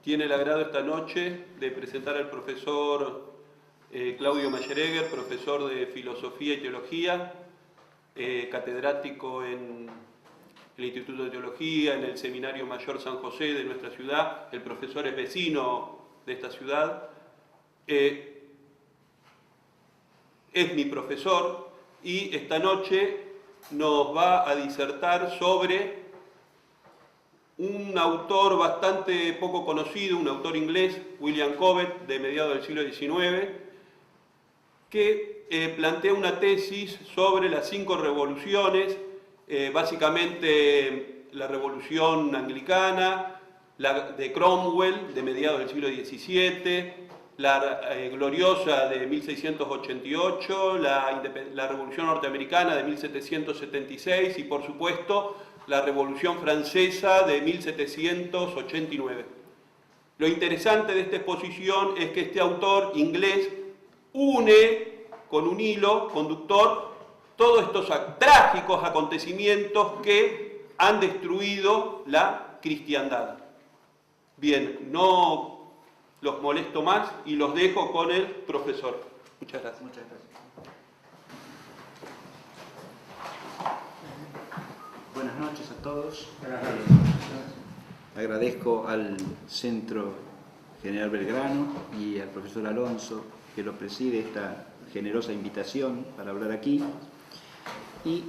Tiene el agrado esta noche de presentar al profesor Claudio Mayeregger, profesor de Filosofía y Teología, catedrático en el Instituto de Teología, en el Seminario Mayor San José de nuestra ciudad. El profesor es vecino de esta ciudad. Es mi profesor y esta noche nos va a disertar sobre un autor bastante poco conocido, un autor inglés, William Cobbett, de mediados del siglo XIX, que plantea una tesis sobre las 5 revoluciones, básicamente la revolución anglicana, la de Cromwell, de mediados del siglo XVII, la gloriosa de 1688, la revolución norteamericana de 1776 y, por supuesto, la Revolución Francesa de 1789. Lo interesante de esta exposición es que este autor inglés une con un hilo conductor todos estos trágicos acontecimientos que han destruido la cristiandad. Bien, no los molesto más y los dejo con el profesor. Muchas gracias. Muchas gracias. Buenas noches a todos. Agradezco al Centro General Belgrano y al profesor Alonso, que lo preside, esta generosa invitación para hablar aquí. Y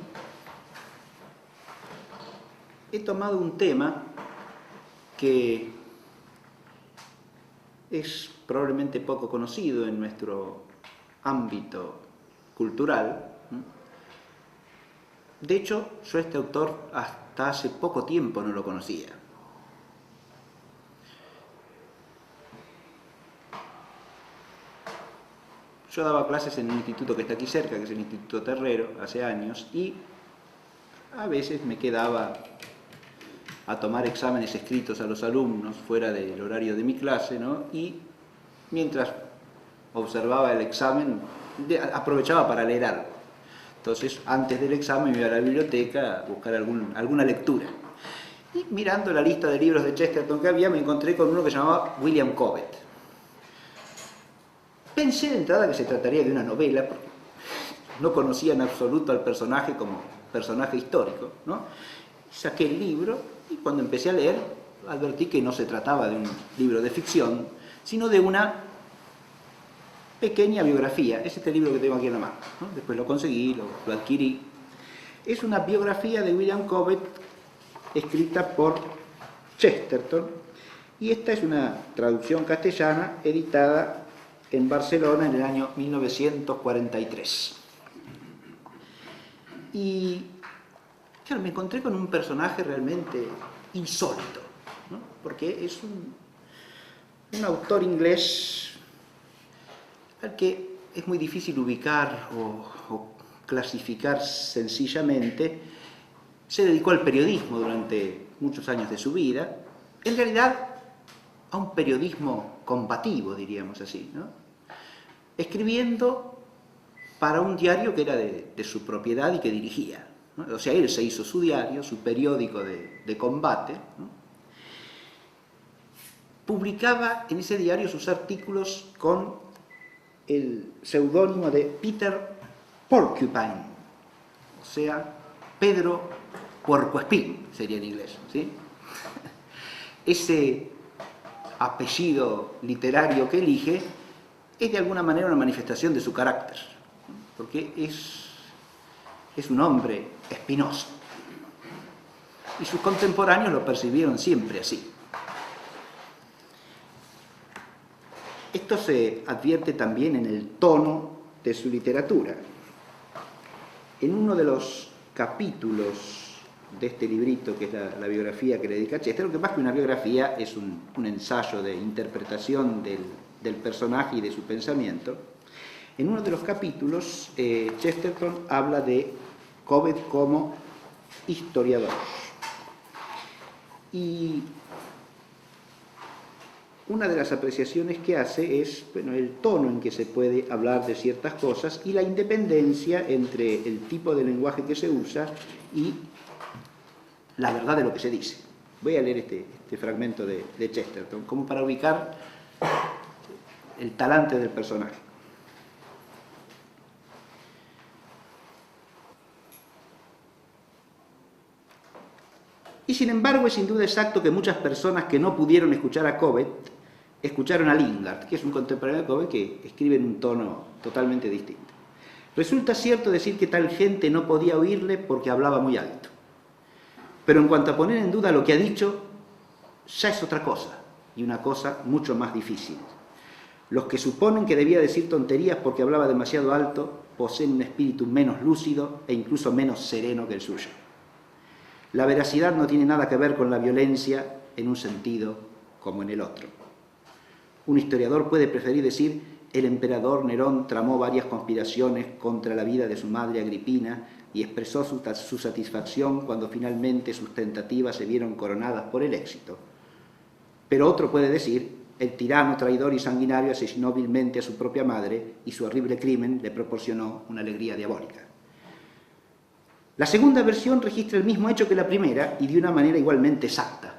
he tomado un tema que es probablemente poco conocido en nuestro ámbito cultural. De hecho, yo a este autor hasta hace poco tiempo no lo conocía. Yo daba clases en un instituto que está aquí cerca, que es el Instituto Terrero, hace años, y a veces me quedaba a tomar exámenes escritos a los alumnos fuera del horario de mi clase, ¿no? Y mientras observaba el examen, aprovechaba para leer algo. Entonces, antes del examen me iba a la biblioteca a buscar alguna lectura. Y mirando la lista de libros de Chesterton que había, me encontré con uno que se llamaba William Cobbett. Pensé de entrada que se trataría de una novela, porque no conocía en absoluto al personaje como personaje histórico, ¿no? Saqué el libro y cuando empecé a leer advertí que no se trataba de un libro de ficción, sino de una pequeña biografía. Es este libro que tengo aquí en la mano, ¿no? Después lo conseguí, lo adquirí. Es una biografía de William Cobbett escrita por Chesterton y esta es una traducción castellana editada en Barcelona en el año 1943. Y claro, me encontré con un personaje realmente insólito, ¿no? Porque es un autor inglés al que es muy difícil ubicar o clasificar sencillamente. Se dedicó al periodismo durante muchos años de su vida, en realidad a un periodismo combativo, diríamos así, ¿no? Escribiendo para un diario que era de su propiedad y que dirigía, ¿no? O sea, él se hizo su diario, su periódico de combate, ¿no? Publicaba en ese diario sus artículos con el seudónimo de Peter Porcupine, o sea, Pedro Puercoespín sería en inglés, ¿sí? Ese apellido literario que elige es de alguna manera una manifestación de su carácter, porque es un hombre espinoso. Y sus contemporáneos lo percibieron siempre así. Esto se advierte también en el tono de su literatura. En uno de los capítulos de este librito, que es la biografía que le dedica a Chesterton, que más que una biografía es un ensayo de interpretación del personaje y de su pensamiento, en uno de los capítulos Chesterton habla de Cobbett como historiador. Y una de las apreciaciones que hace es, bueno, el tono en que se puede hablar de ciertas cosas y la independencia entre el tipo de lenguaje que se usa y la verdad de lo que se dice. Voy a leer este fragmento de Chesterton, como para ubicar el talante del personaje. Y sin embargo es sin duda exacto que muchas personas que no pudieron escuchar a Cobbett escucharon a Lingard, que es un contemporáneo de Cobbett que escribe en un tono totalmente distinto. Resulta cierto decir que tal gente no podía oírle porque hablaba muy alto. Pero en cuanto a poner en duda lo que ha dicho, ya es otra cosa, y una cosa mucho más difícil. Los que suponen que debía decir tonterías porque hablaba demasiado alto poseen un espíritu menos lúcido e incluso menos sereno que el suyo. La veracidad no tiene nada que ver con la violencia en un sentido como en el otro. Un historiador puede preferir decir: el emperador Nerón tramó varias conspiraciones contra la vida de su madre Agripina y expresó su satisfacción cuando finalmente sus tentativas se vieron coronadas por el éxito. Pero otro puede decir: el tirano, traidor y sanguinario asesinó vilmente a su propia madre y su horrible crimen le proporcionó una alegría diabólica. La segunda versión registra el mismo hecho que la primera y de una manera igualmente exacta.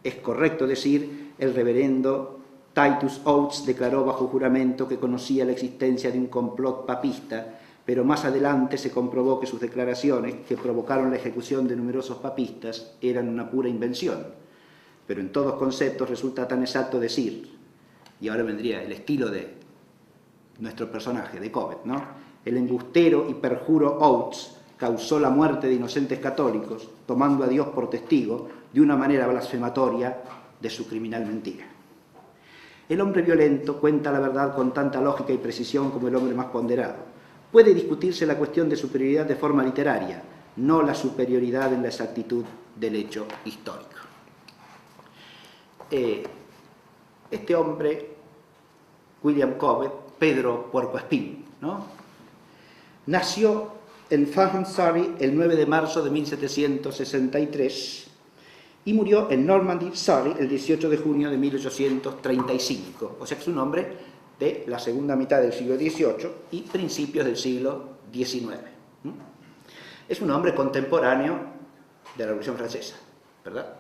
Es correcto decir: el reverendo Titus Oates declaró bajo juramento que conocía la existencia de un complot papista, pero más adelante se comprobó que sus declaraciones, que provocaron la ejecución de numerosos papistas, eran una pura invención. Pero en todos conceptos resulta tan exacto decir, y ahora vendría el estilo de nuestro personaje, de Cobbett, ¿no? El embustero y perjuro Oates causó la muerte de inocentes católicos, tomando a Dios por testigo, de una manera blasfematoria, de su criminal mentira. El hombre violento cuenta la verdad con tanta lógica y precisión como el hombre más ponderado. Puede discutirse la cuestión de superioridad de forma literaria, no la superioridad en la exactitud del hecho histórico. Este hombre, William Cobbett, Pedro Puercoespín, ¿no?, nació en Farnham, Surrey, el 9 de marzo de 1763 y murió en Normandy, Surrey, el 18 de junio de 1835. O sea que es un hombre de la segunda mitad del siglo XVIII y principios del siglo XIX. Es un hombre contemporáneo de la Revolución Francesa, ¿verdad?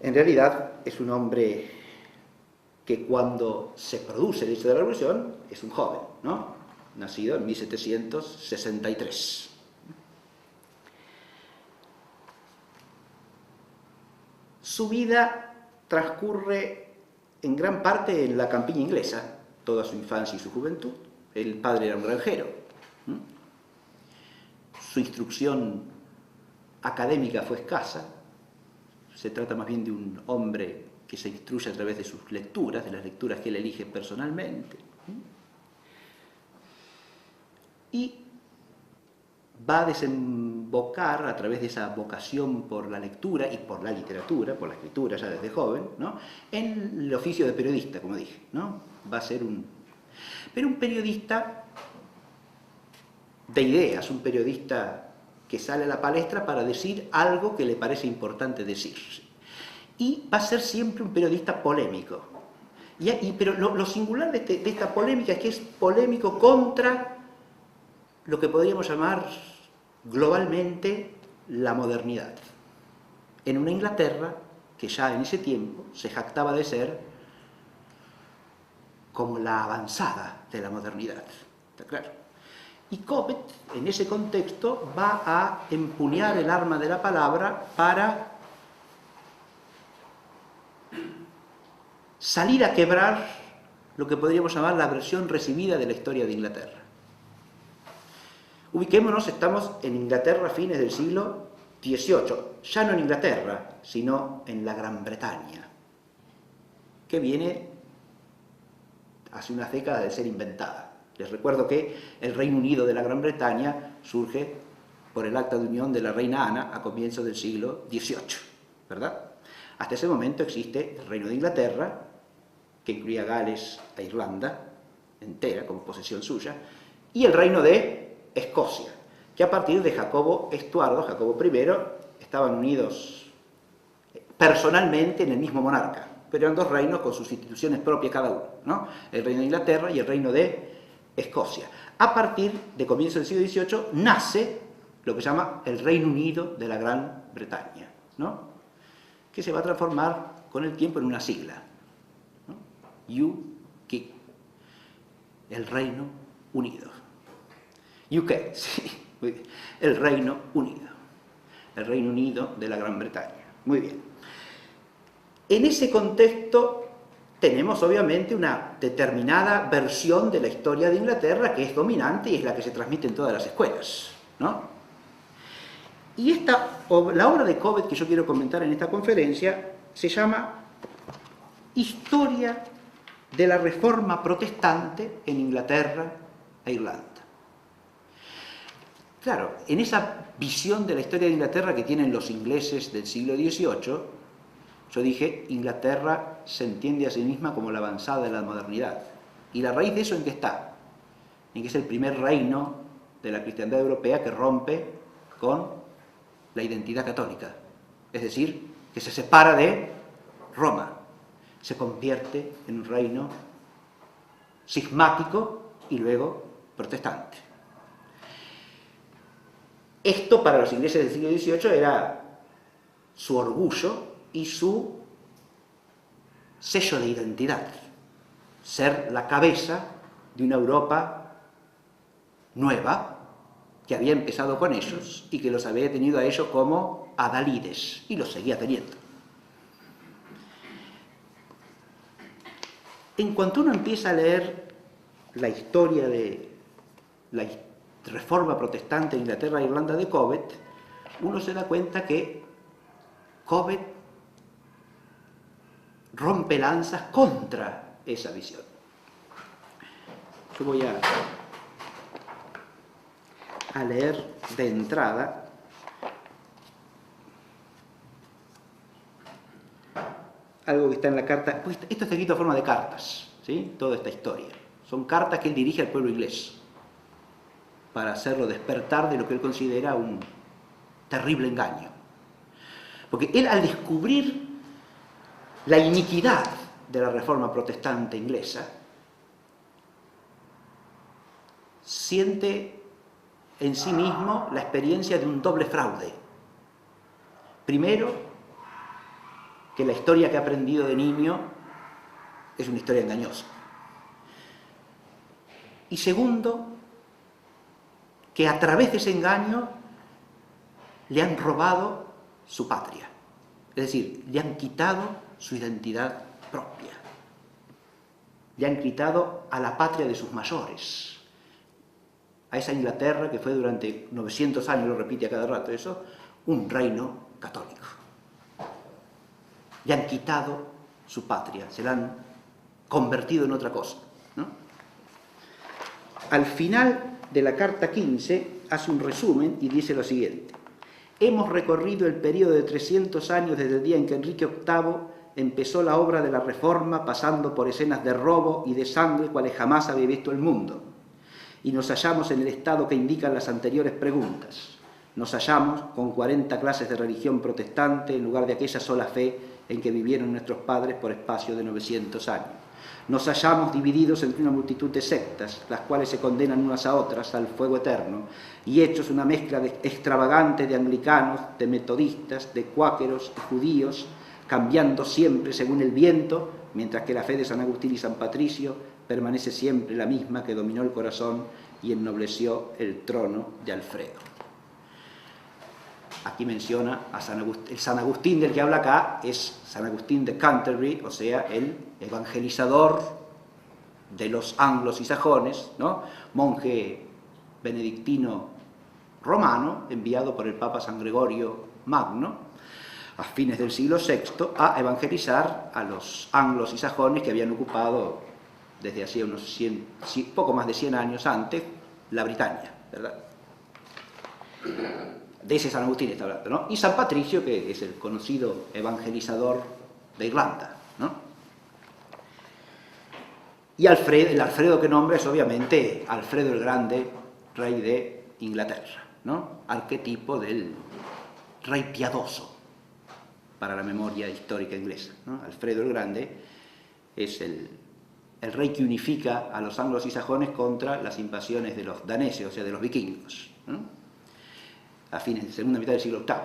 En realidad es un hombre que cuando se produce el hecho de la Revolución es un joven, ¿no?, nacido en 1763. Su vida transcurre en gran parte en la campiña inglesa, toda su infancia y su juventud. El padre era un granjero. Su instrucción académica fue escasa. Se trata más bien de un hombre que se instruye a través de sus lecturas, de las lecturas que él elige personalmente. Y va a desembocar a través de esa vocación por la lectura y por la literatura, por la escritura ya desde joven, ¿no?, en el oficio de periodista, como dije, ¿no? Va a ser pero un periodista de ideas, un periodista que sale a la palestra para decir algo que le parece importante decir. Y va a ser siempre un periodista polémico. Pero lo singular de esta polémica es que es polémico contra lo que podríamos llamar globalmente la modernidad, en una Inglaterra que ya en ese tiempo se jactaba de ser como la avanzada de la modernidad, ¿está claro? Y Cobbett, en ese contexto, va a empuñar el arma de la palabra para salir a quebrar lo que podríamos llamar la versión recibida de la historia de Inglaterra. Ubiquémonos, estamos en Inglaterra a fines del siglo XVIII, ya no en Inglaterra, sino en la Gran Bretaña, que viene hace unas décadas de ser inventada. Les recuerdo que el Reino Unido de la Gran Bretaña surge por el acta de unión de la reina Ana a comienzos del siglo XVIII, ¿verdad? Hasta ese momento existe el Reino de Inglaterra, que incluía Gales e Irlanda entera como posesión suya, y el Reino de Escocia, que a partir de Jacobo Estuardo, Jacobo I, estaban unidos personalmente en el mismo monarca, pero eran dos reinos con sus instituciones propias cada uno, ¿no? El Reino de Inglaterra y el Reino de Escocia. A partir de comienzos del siglo XVIII nace lo que se llama el Reino Unido de la Gran Bretaña, ¿no?, que se va a transformar con el tiempo en una sigla, ¿no? UK, el Reino Unido. UK, sí, muy bien. El Reino Unido. El Reino Unido de la Gran Bretaña. Muy bien. En ese contexto tenemos obviamente una determinada versión de la historia de Inglaterra que es dominante y es la que se transmite en todas las escuelas, ¿no? Y la obra de Cobbett que yo quiero comentar en esta conferencia se llama Historia de la Reforma Protestante en Inglaterra e Irlanda. Claro, en esa visión de la historia de Inglaterra que tienen los ingleses del siglo XVIII, yo dije, Inglaterra se entiende a sí misma como la avanzada de la modernidad. ¿Y la raíz de eso en qué está? En que es el primer reino de la cristiandad europea que rompe con la identidad católica. Es decir, que se separa de Roma. Se convierte en un reino cismático y luego protestante. Esto para los ingleses del siglo XVIII era su orgullo y su sello de identidad, ser la cabeza de una Europa nueva que había empezado con ellos y que los había tenido a ellos como adalides y los seguía teniendo. En cuanto uno empieza a leer la historia de la Reforma Protestante en Inglaterra e Irlanda de Cobbett, uno se da cuenta que Cobbett rompe lanzas contra esa visión. Yo voy a leer de entrada algo que está en la carta. Pues esto está escrito en forma de cartas, ¿sí? Toda esta historia. Son cartas que él dirige al pueblo inglés para hacerlo despertar de lo que él considera un terrible engaño. Porque él, al descubrir la iniquidad de la Reforma Protestante inglesa, siente en sí mismo la experiencia de un doble fraude. Primero, que la historia que ha aprendido de niño es una historia engañosa. Y segundo, que a través de ese engaño le han robado su patria. Es decir, le han quitado su identidad propia. Le han quitado a la patria de sus mayores. A esa Inglaterra que fue durante 900 años, lo repite a cada rato eso, un reino católico. Le han quitado su patria, se la han convertido en otra cosa, ¿no? Al final de la carta 15 hace un resumen y dice lo siguiente: hemos recorrido el periodo de 300 años desde el día en que Enrique VIII empezó la obra de la Reforma, pasando por escenas de robo y de sangre cuales jamás había visto el mundo. Y nos hallamos en el estado que indican las anteriores preguntas. Nos hallamos con 40 clases de religión protestante en lugar de aquella sola fe en que vivieron nuestros padres por espacio de 900 años. Nos hallamos divididos entre una multitud de sectas, las cuales se condenan unas a otras al fuego eterno, y hechos una mezcla extravagante de anglicanos, de metodistas, de cuáqueros y judíos, cambiando siempre según el viento, mientras que la fe de San Agustín y San Patricio permanece siempre la misma que dominó el corazón y ennobleció el trono de Alfredo. Aquí menciona a San Agustín. El San Agustín del que habla acá es San Agustín de Canterbury, o sea, el evangelizador de los anglos y sajones, ¿no? Monje benedictino romano, enviado por el Papa San Gregorio Magno, a fines del siglo VI, a evangelizar a los anglos y sajones que habían ocupado desde hacía unos poco más de 100 años antes la Britania, ¿verdad? De ese San Agustín está hablando, ¿no? Y San Patricio, que es el conocido evangelizador de Irlanda, ¿no? Y el Alfredo que nombra es obviamente Alfredo el Grande, rey de Inglaterra, ¿no? Arquetipo del rey piadoso para la memoria histórica inglesa, ¿no? Alfredo el Grande es el rey que unifica a los anglos y sajones contra las invasiones de los daneses, o sea, de los vikingos, ¿no? A fines de segunda mitad del siglo VIII.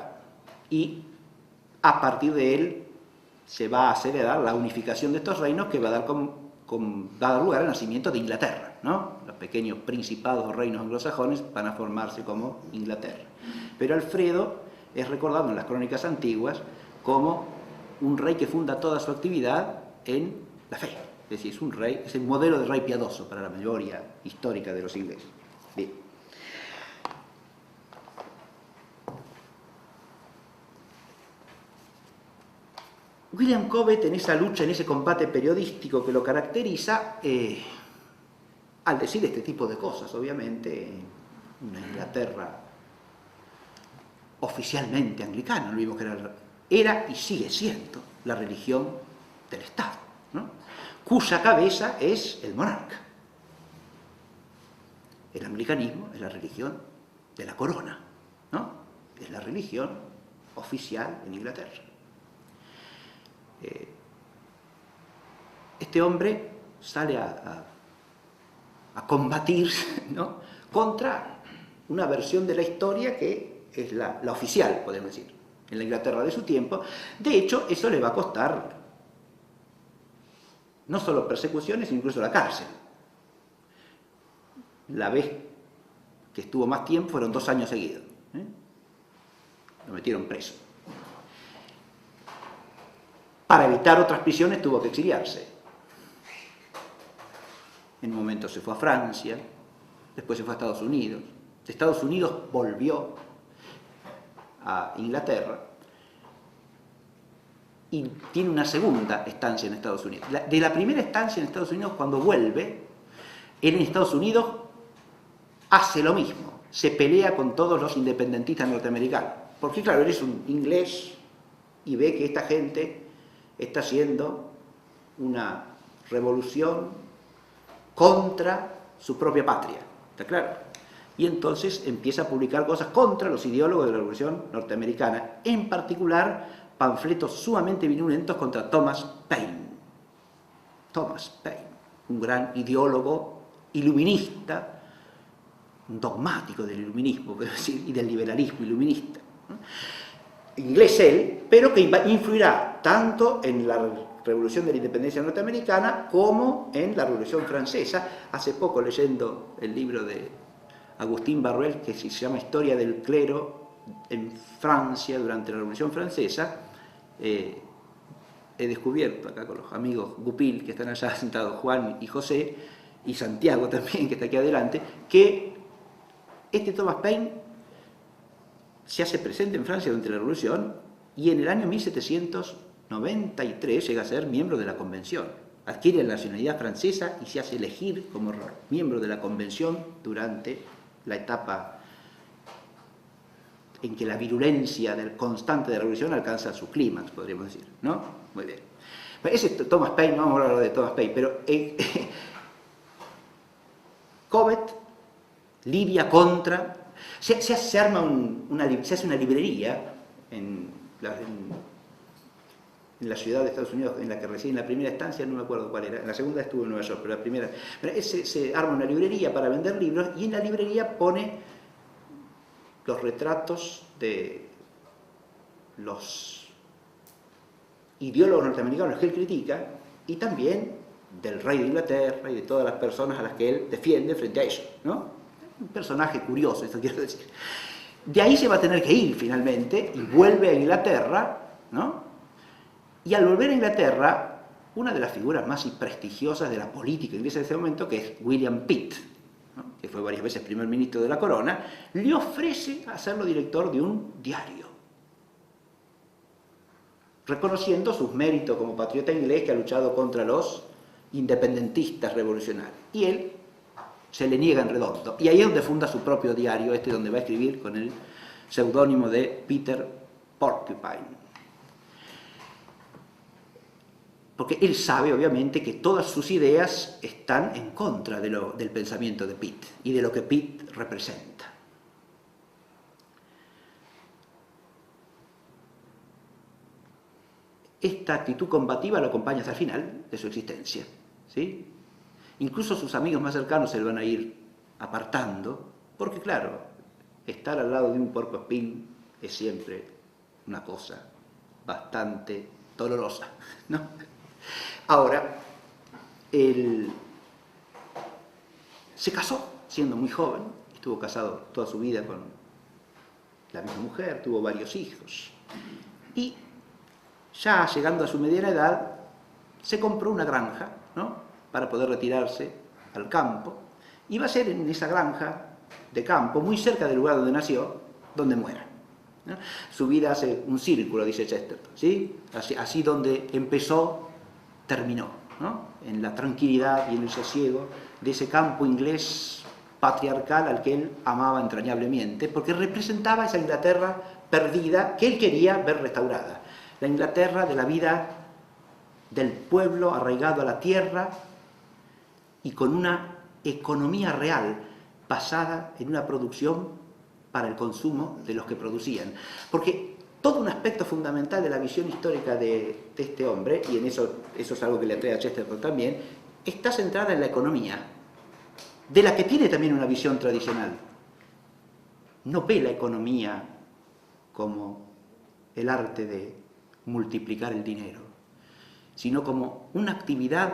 Y A partir de él se va a acelerar la unificación de estos reinos que va a dar lugar al nacimiento de Inglaterra, ¿no? Los pequeños principados o reinos anglosajones van a formarse como Inglaterra. Pero Alfredo es recordado en las crónicas antiguas como un rey que funda toda su actividad en la fe. Es decir, es un rey, es el modelo de rey piadoso para la memoria histórica de los ingleses. Bien. William Cobbett, en esa lucha, en ese combate periodístico que lo caracteriza, al decir este tipo de cosas, obviamente, una Inglaterra oficialmente anglicana, no olvidemos que era y sigue siendo la religión del Estado, ¿no? Cuya cabeza es el monarca. El anglicanismo es la religión de la corona, ¿no? Es la religión oficial en Inglaterra. Este hombre sale a combatir, ¿no?, contra una versión de la historia que es la oficial, podemos decir, en la Inglaterra de su tiempo. De hecho, eso le va a costar no solo persecuciones, sino incluso la cárcel. La vez que estuvo más tiempo fueron 2 años seguidos. Lo metieron preso. Para evitar otras prisiones tuvo que exiliarse. En un momento se fue a Francia, después se fue a Estados Unidos. De Estados Unidos volvió a Inglaterra y tiene una segunda estancia en Estados Unidos. De la primera estancia en Estados Unidos, cuando vuelve, él en Estados Unidos hace lo mismo, se pelea con todos los independentistas norteamericanos. Porque claro, él es un inglés y ve que esta gente está haciendo una revolución contra su propia patria, ¿está claro? Y entonces empieza a publicar cosas contra los ideólogos de la revolución norteamericana, en particular panfletos sumamente virulentos contra Thomas Paine. Thomas Paine, un gran ideólogo iluminista, un dogmático del iluminismo, pero decir, y del liberalismo iluminista, ¿no? Inglés él, pero que influirá tanto en la Revolución de la Independencia norteamericana como en la Revolución Francesa. Hace poco, leyendo el libro de Agustín Barruel, que se llama Historia del clero en Francia durante la Revolución Francesa, he descubierto acá con los amigos Goupil, que están allá sentados, Juan y José, y Santiago también, que está aquí adelante, que este Thomas Paine se hace presente en Francia durante la Revolución y en el año 1793 llega a ser miembro de la Convención. Adquiere la nacionalidad francesa y se hace elegir como miembro de la Convención durante la etapa en que la virulencia constante de la Revolución alcanza su clímax, podríamos decir, ¿no? Muy bien. Ese es Thomas Paine, no vamos a hablar de Thomas Paine, pero Cobbett lidia contra... Se hace una librería en la ciudad de Estados Unidos en la que reside en la primera estancia, no me acuerdo cuál era, en la segunda estuvo en Nueva York, pero la primera... se arma una librería para vender libros y en la librería pone los retratos de los ideólogos norteamericanos que él critica y también del rey de Inglaterra y de todas las personas a las que él defiende frente a ellos, ¿no? Un personaje curioso, esto quiero decir. De ahí se va a tener que ir finalmente y vuelve a Inglaterra, ¿no? Y al volver a Inglaterra, una de las figuras más prestigiosas de la política inglesa de ese momento, que es William Pitt, ¿no?, que fue varias veces primer ministro de la corona, le ofrece hacerlo director de un diario, reconociendo sus méritos como patriota inglés que ha luchado contra los independentistas revolucionarios. Y él se le niega en redondo. Y ahí es donde funda su propio diario, donde va a escribir con el seudónimo de Peter Porcupine. Porque él sabe, obviamente, que todas sus ideas están en contra del pensamiento de Pitt y de lo que Pitt representa. Esta actitud combativa lo acompaña hasta el final de su existencia, ¿sí? Incluso sus amigos más cercanos se lo van a ir apartando, porque claro, estar al lado de un puercoespín es siempre una cosa bastante dolorosa, ¿no? Ahora, él se casó siendo muy joven, estuvo casado toda su vida con la misma mujer, tuvo varios hijos, y ya llegando a su mediana edad, se compró una granja, ¿no?, para poder retirarse al campo, y va a ser en esa granja de campo, muy cerca del lugar donde nació, donde muera, ¿no? Su vida hace un círculo, dice Chesterton, ¿sí? Así donde empezó, terminó, ¿no?, en la tranquilidad y en el sosiego de ese campo inglés patriarcal al que él amaba entrañablemente, porque representaba esa Inglaterra perdida que él quería ver restaurada. La Inglaterra de la vida del pueblo arraigado a la tierra y con una economía real basada en una producción para el consumo de los que producían. Porque todo un aspecto fundamental de la visión histórica de este hombre, y en eso es algo que le atrae a Chesterton también, está centrada en la economía, de la que tiene también una visión tradicional. No ve la economía como el arte de multiplicar el dinero, sino como una actividad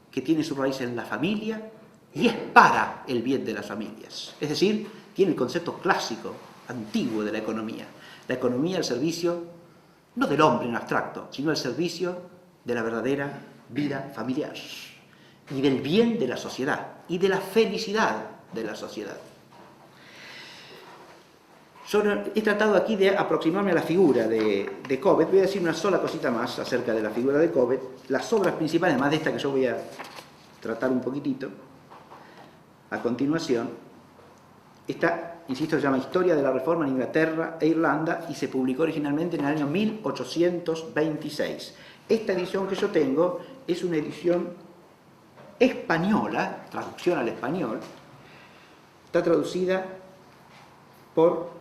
que tiene su raíz en la familia y es para el bien de las familias. Es decir, tiene el concepto clásico, antiguo de la economía al servicio no del hombre en abstracto, sino al servicio de la verdadera vida familiar y del bien de la sociedad y de la felicidad de la sociedad. Yo he tratado aquí de aproximarme a la figura de Cobbett. Voy a decir una sola cosita más acerca de la figura de Cobbett. Las obras principales, además de esta que yo voy a tratar un poquitito a continuación, esta, insisto, se llama Historia de la Reforma en Inglaterra e Irlanda y se publicó originalmente en el año 1826. Esta edición que yo tengo es una edición española, traducción al español, está traducida por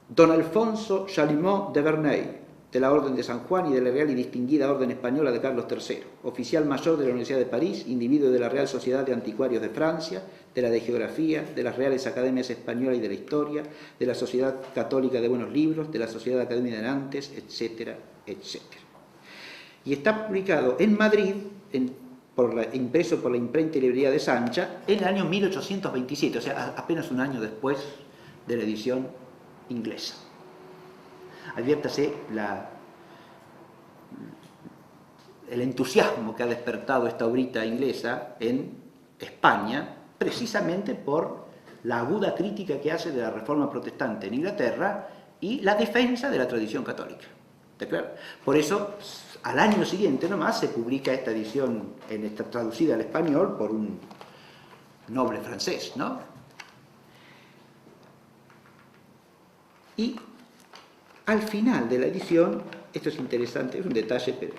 Don Alfonso Chalimot de Verneuil, de la Orden de San Juan y de la Real y Distinguida Orden Española de Carlos III, oficial mayor de la Universidad de París, individuo de la Real Sociedad de Anticuarios de Francia, de la de Geografía, de las Reales Academias Española y de la Historia, de la Sociedad Católica de Buenos Libros, de la Sociedad Académica de Nantes, etcétera, etcétera. Y está publicado en Madrid, impreso por la imprenta y librería de Sancha, en el año 1827, o sea, apenas un año después de la edición inglesa. Adviértase el entusiasmo que ha despertado esta obrita inglesa en España, precisamente por la aguda crítica que hace de la reforma protestante en Inglaterra y la defensa de la tradición católica. ¿Está claro? Por eso, al año siguiente nomás se publica esta edición traducida al español por un noble francés, ¿no? Y al final de la edición, esto es interesante, es un detalle, pero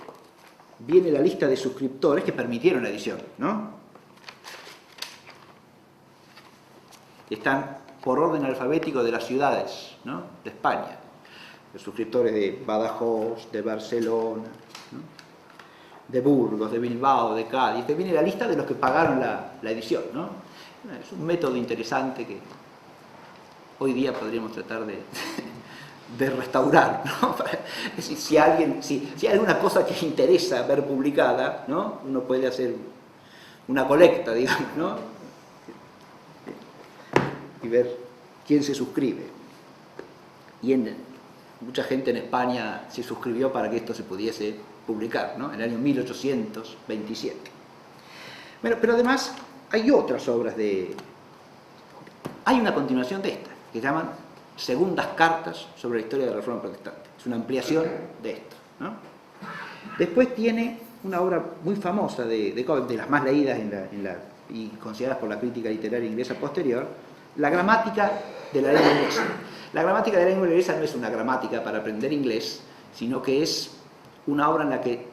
viene la lista de suscriptores que permitieron la edición, ¿no? Están por orden alfabético de las ciudades, ¿no?, de España. Los suscriptores de Badajoz, de Barcelona, ¿no?, de Burgos, de Bilbao, de Cádiz. Que viene la lista de los que pagaron la edición, ¿no? Es un método interesante que hoy día podríamos tratar de restaurar, ¿no? Es decir, si hay alguna cosa que interesa ver publicada, ¿no?, uno puede hacer una colecta, digamos, ¿no?, y ver quién se suscribe. Y mucha gente en España se suscribió para que esto se pudiese publicar, ¿no?, en el año 1827. Bueno, pero además hay otras obras hay una continuación de esta, que llaman Segundas Cartas sobre la Historia de la Reforma Protestante. Es una ampliación de esto, ¿no? Después tiene una obra muy famosa de Cobbett, de las más leídas y consideradas por la crítica literaria inglesa posterior, La Gramática de la Lengua Inglesa. La Gramática de la Lengua Inglesa no es una gramática para aprender inglés, sino que es una obra en la que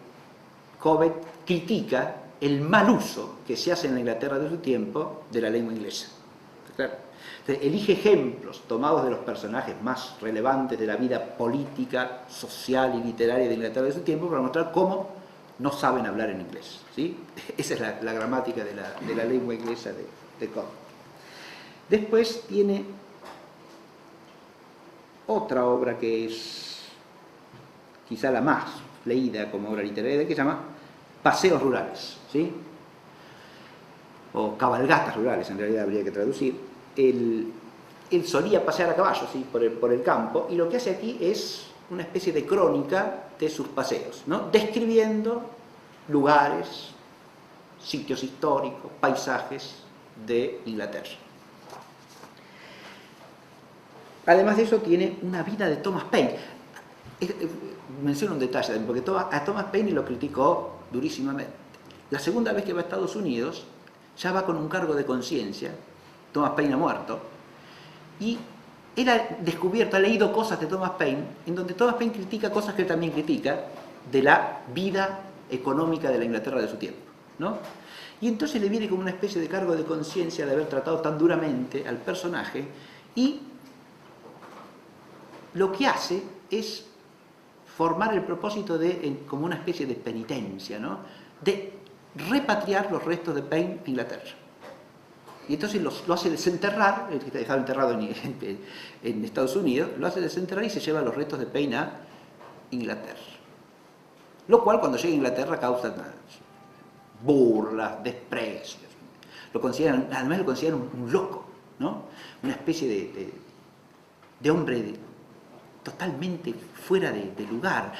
Cobbett critica el mal uso que se hace en la Inglaterra de su tiempo de la lengua inglesa. ¿Claro? Entonces, elige ejemplos tomados de los personajes más relevantes de la vida política, social y literaria de Inglaterra de su tiempo para mostrar cómo no saben hablar en inglés, ¿sí? Esa es la gramática de la lengua inglesa de Cobbett. Después tiene otra obra que es quizá la más leída como obra literaria, que se llama Paseos Rurales, ¿sí? O Cabalgatas Rurales, en realidad habría que traducir. Él solía pasear a caballo, ¿sí? por el campo, y lo que hace aquí es una especie de crónica de sus paseos, ¿no? Describiendo lugares, sitios históricos, paisajes de Inglaterra. Además de eso, tiene una vida de Thomas Paine. Menciono un detalle también, porque a Thomas Paine lo criticó durísimamente. La segunda vez que va a Estados Unidos, ya va con un cargo de conciencia. Thomas Paine ha muerto. Y él ha descubierto, ha leído cosas de Thomas Paine, en donde Thomas Paine critica cosas que él también critica de la vida económica de la Inglaterra de su tiempo, ¿no? Y entonces le viene como una especie de cargo de conciencia de haber tratado tan duramente al personaje, y lo que hace es formar el propósito de, como una especie de penitencia, ¿no? De repatriar los restos de Paine a Inglaterra. Y entonces lo hace desenterrar, el que estaba enterrado en Estados Unidos, lo hace desenterrar y se lleva los restos de Paine a Inglaterra. Lo cual, cuando llega a Inglaterra, causa burlas, desprecios. Además lo consideran un loco, ¿no? Una especie de hombre totalmente fuera de lugar.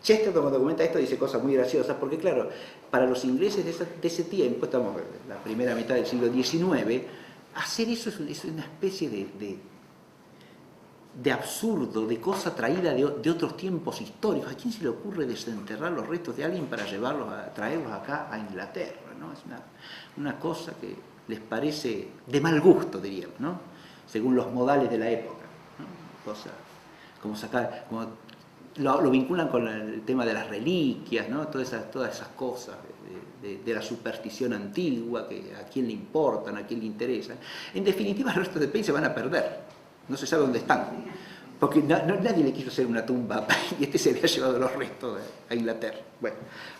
Chesterton, cuando comenta esto, dice cosas muy graciosas, porque claro, para los ingleses de ese tiempo, estamos en la primera mitad del siglo XIX, hacer eso es una especie de absurdo, de cosa traída de otros tiempos históricos. ¿A quién se le ocurre desenterrar los restos de alguien para traerlos acá a Inglaterra, ¿no? Es una cosa que les parece de mal gusto, diríamos, ¿no? Según los modales de la época, ¿no? Cosa como sacar, como lo vinculan con el tema de las reliquias, ¿no? Todas esas cosas de la superstición antigua, que a quién le importan, a quién le interesan. En definitiva, los restos de Paine se van a perder, no se sabe dónde están, porque nadie le quiso hacer una tumba y se había llevado los restos a Inglaterra. Bueno,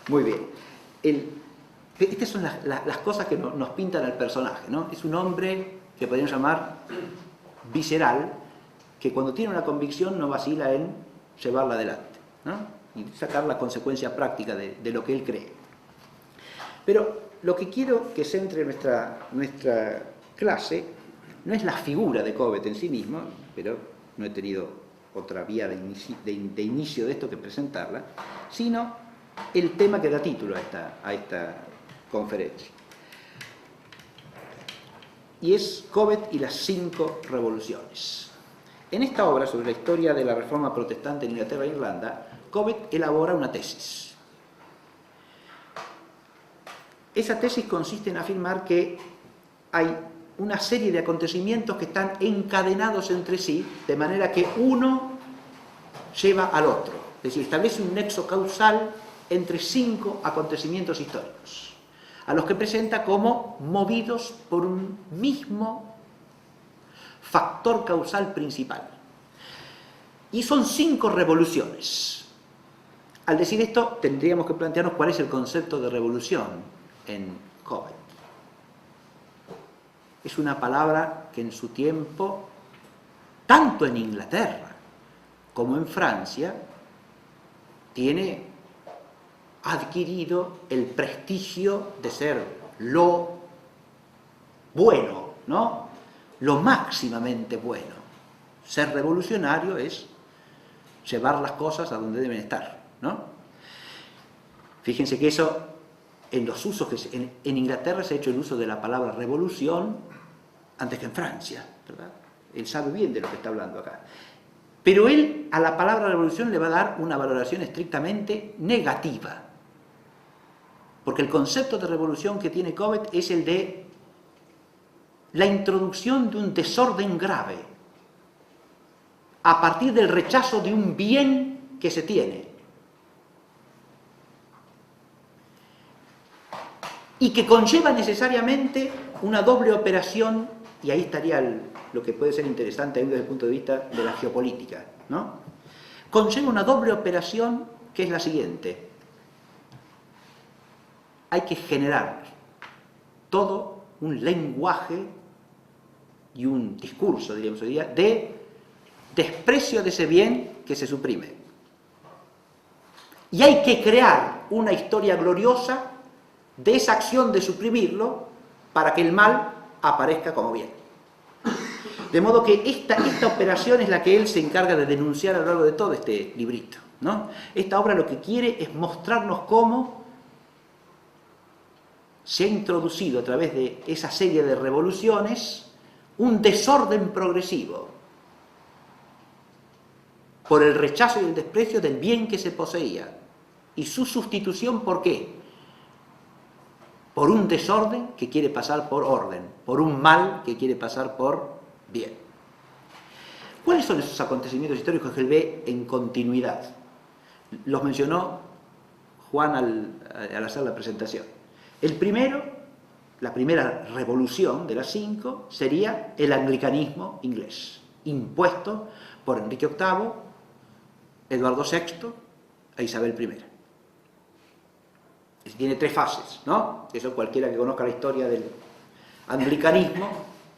muy bien. Estas son las cosas que nos pintan al personaje, ¿no? Es un hombre que podríamos llamar visceral, que cuando tiene una convicción no vacila en llevarla adelante, ¿no? Y sacar la consecuencia práctica de lo que él cree. Pero lo que quiero que centre nuestra clase no es la figura de Cobbett en sí mismo, pero no he tenido otra vía de inicio de esto que presentarla, sino el tema que da título a esta conferencia. Y es Cobbett y las 5 revoluciones. En esta obra sobre la historia de la Reforma Protestante en Inglaterra e Irlanda, Cobbett elabora una tesis. Esa tesis consiste en afirmar que hay una serie de acontecimientos que están encadenados entre sí, de manera que uno lleva al otro. Es decir, establece un nexo causal entre 5 acontecimientos históricos, a los que presenta como movidos por un mismo factor causal principal. Y son 5 revoluciones. Al decir esto, tendríamos que plantearnos cuál es el concepto de revolución en Cobbett. Es una palabra que en su tiempo, tanto en Inglaterra como en Francia, tiene adquirido el prestigio de ser lo bueno, ¿no? Lo máximamente bueno. Ser revolucionario es llevar las cosas a donde deben estar, ¿no? Fíjense que eso, en los usos que en Inglaterra se ha hecho el uso de la palabra revolución antes que en Francia, ¿verdad? Él sabe bien de lo que está hablando acá. Pero él a la palabra revolución le va a dar una valoración estrictamente negativa. Porque el concepto de revolución que tiene Cobbett es el de la introducción de un desorden grave a partir del rechazo de un bien que se tiene y que conlleva necesariamente una doble operación, y ahí estaría lo que puede ser interesante desde el punto de vista de la geopolítica, ¿no? Conlleva una doble operación que es la siguiente: hay que generar todo un lenguaje y un discurso, diríamos hoy día, de desprecio de ese bien que se suprime. Y hay que crear una historia gloriosa de esa acción de suprimirlo para que el mal aparezca como bien. De modo que esta operación es la que él se encarga de denunciar a lo largo de todo este librito, ¿no? Esta obra lo que quiere es mostrarnos cómo se ha introducido a través de esa serie de revoluciones un desorden progresivo por el rechazo y el desprecio del bien que se poseía y su sustitución, ¿por qué? Por un desorden que quiere pasar por orden, por un mal que quiere pasar por bien. ¿Cuáles son esos acontecimientos históricos que él ve en continuidad? Los mencionó Juan al hacer la presentación. El primero, la primera revolución de las 5, sería el anglicanismo inglés, impuesto por Enrique VIII, Eduardo VI e Isabel I. Tiene 3 fases, ¿no? Eso cualquiera que conozca la historia del anglicanismo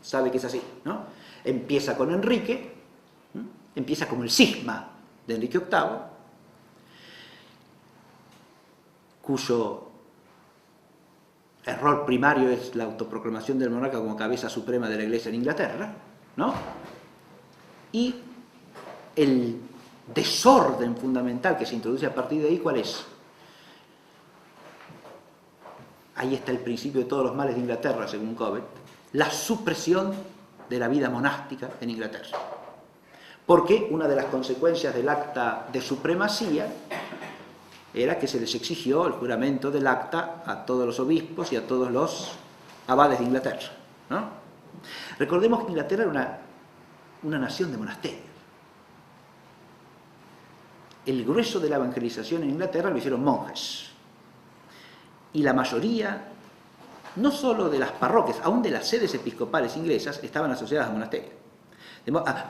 sabe que es así, ¿no? Empieza con Enrique, empieza como el cisma de Enrique VIII, cuyo error primario es la autoproclamación del monarca como cabeza suprema de la Iglesia en Inglaterra, ¿no? Y el desorden fundamental que se introduce a partir de ahí, ¿cuál es? Ahí está el principio de todos los males de Inglaterra, según Cobbett, la supresión de la vida monástica en Inglaterra. Porque una de las consecuencias del acta de supremacía era que se les exigió el juramento del acta a todos los obispos y a todos los abades de Inglaterra, ¿no? Recordemos que Inglaterra era una nación de monasterios. El grueso de la evangelización en Inglaterra lo hicieron monjes. Y la mayoría, no solo de las parroquias, aún de las sedes episcopales inglesas, estaban asociadas a monasterios.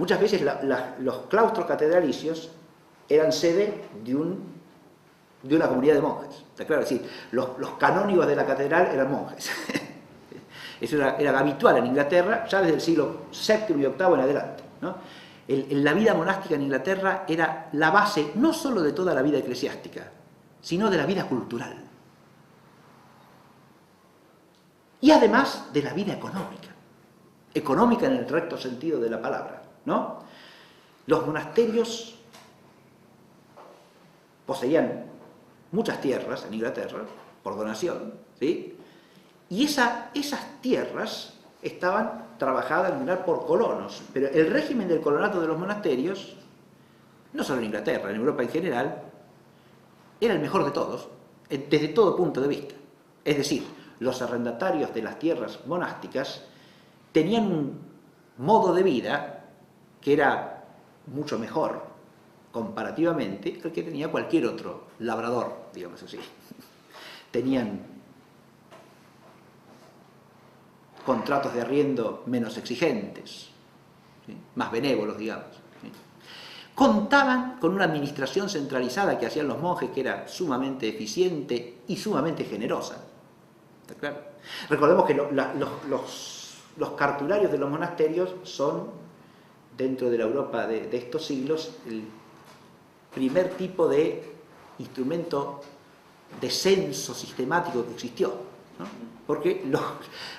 Muchas veces los claustros catedralicios eran sede de una comunidad de monjes. ¿Está claro? Es decir, los canónigos de la catedral eran monjes. Eso era habitual en Inglaterra ya desde el siglo VII y VIII en adelante, ¿no? La vida monástica en Inglaterra era la base no solo de toda la vida eclesiástica, sino de la vida cultural. Y además de la vida económica en el recto sentido de la palabra, ¿no? Los monasterios poseían muchas tierras en Inglaterra, por donación, ¿sí? Y esas tierras estaban trabajadas en general por colonos, pero el régimen del colonato de los monasterios, no solo en Inglaterra, en Europa en general, era el mejor de todos, desde todo punto de vista. Es decir, los arrendatarios de las tierras monásticas tenían un modo de vida que era mucho mejor comparativamente al que tenía cualquier otro labrador, digamos así. Tenían contratos de arriendo menos exigentes, ¿sí? Más benévolos, digamos, ¿sí? Contaban con una administración centralizada que hacían los monjes, que era sumamente eficiente y sumamente generosa. ¿Está claro? Recordemos que los cartularios de los monasterios son, dentro de la Europa de estos siglos, el primer tipo de instrumento de censo sistemático que existió, ¿no? Porque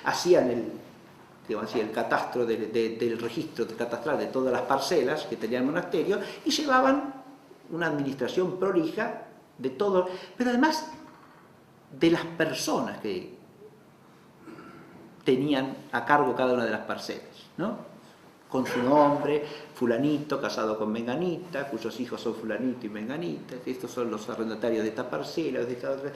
hacían el catastro del registro catastral de todas las parcelas que tenía el monasterio y llevaban una administración prolija de todo, pero además de las personas que tenían a cargo cada una de las parcelas, ¿no? Con su nombre, fulanito casado con menganita, cuyos hijos son fulanito y menganita, estos son los arrendatarios de esta parcela, de esta otra.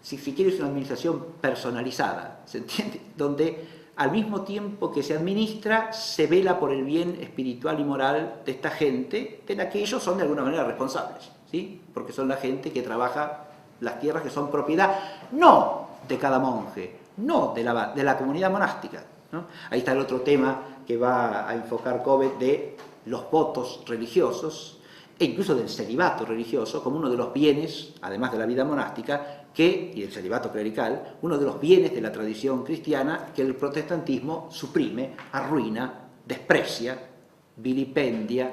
Si quieres, una administración personalizada, ¿se entiende? Donde al mismo tiempo que se administra, se vela por el bien espiritual y moral de esta gente, de la que ellos son de alguna manera responsables, ¿sí? Porque son la gente que trabaja las tierras que son propiedad, no de cada monje, no de la comunidad monástica, ¿no? Ahí está el otro tema que va a enfocar Cobbett de los votos religiosos e incluso del celibato religioso como uno de los bienes, además de la vida monástica, y el celibato clerical, uno de los bienes de la tradición cristiana que el protestantismo suprime, arruina, desprecia, vilipendia,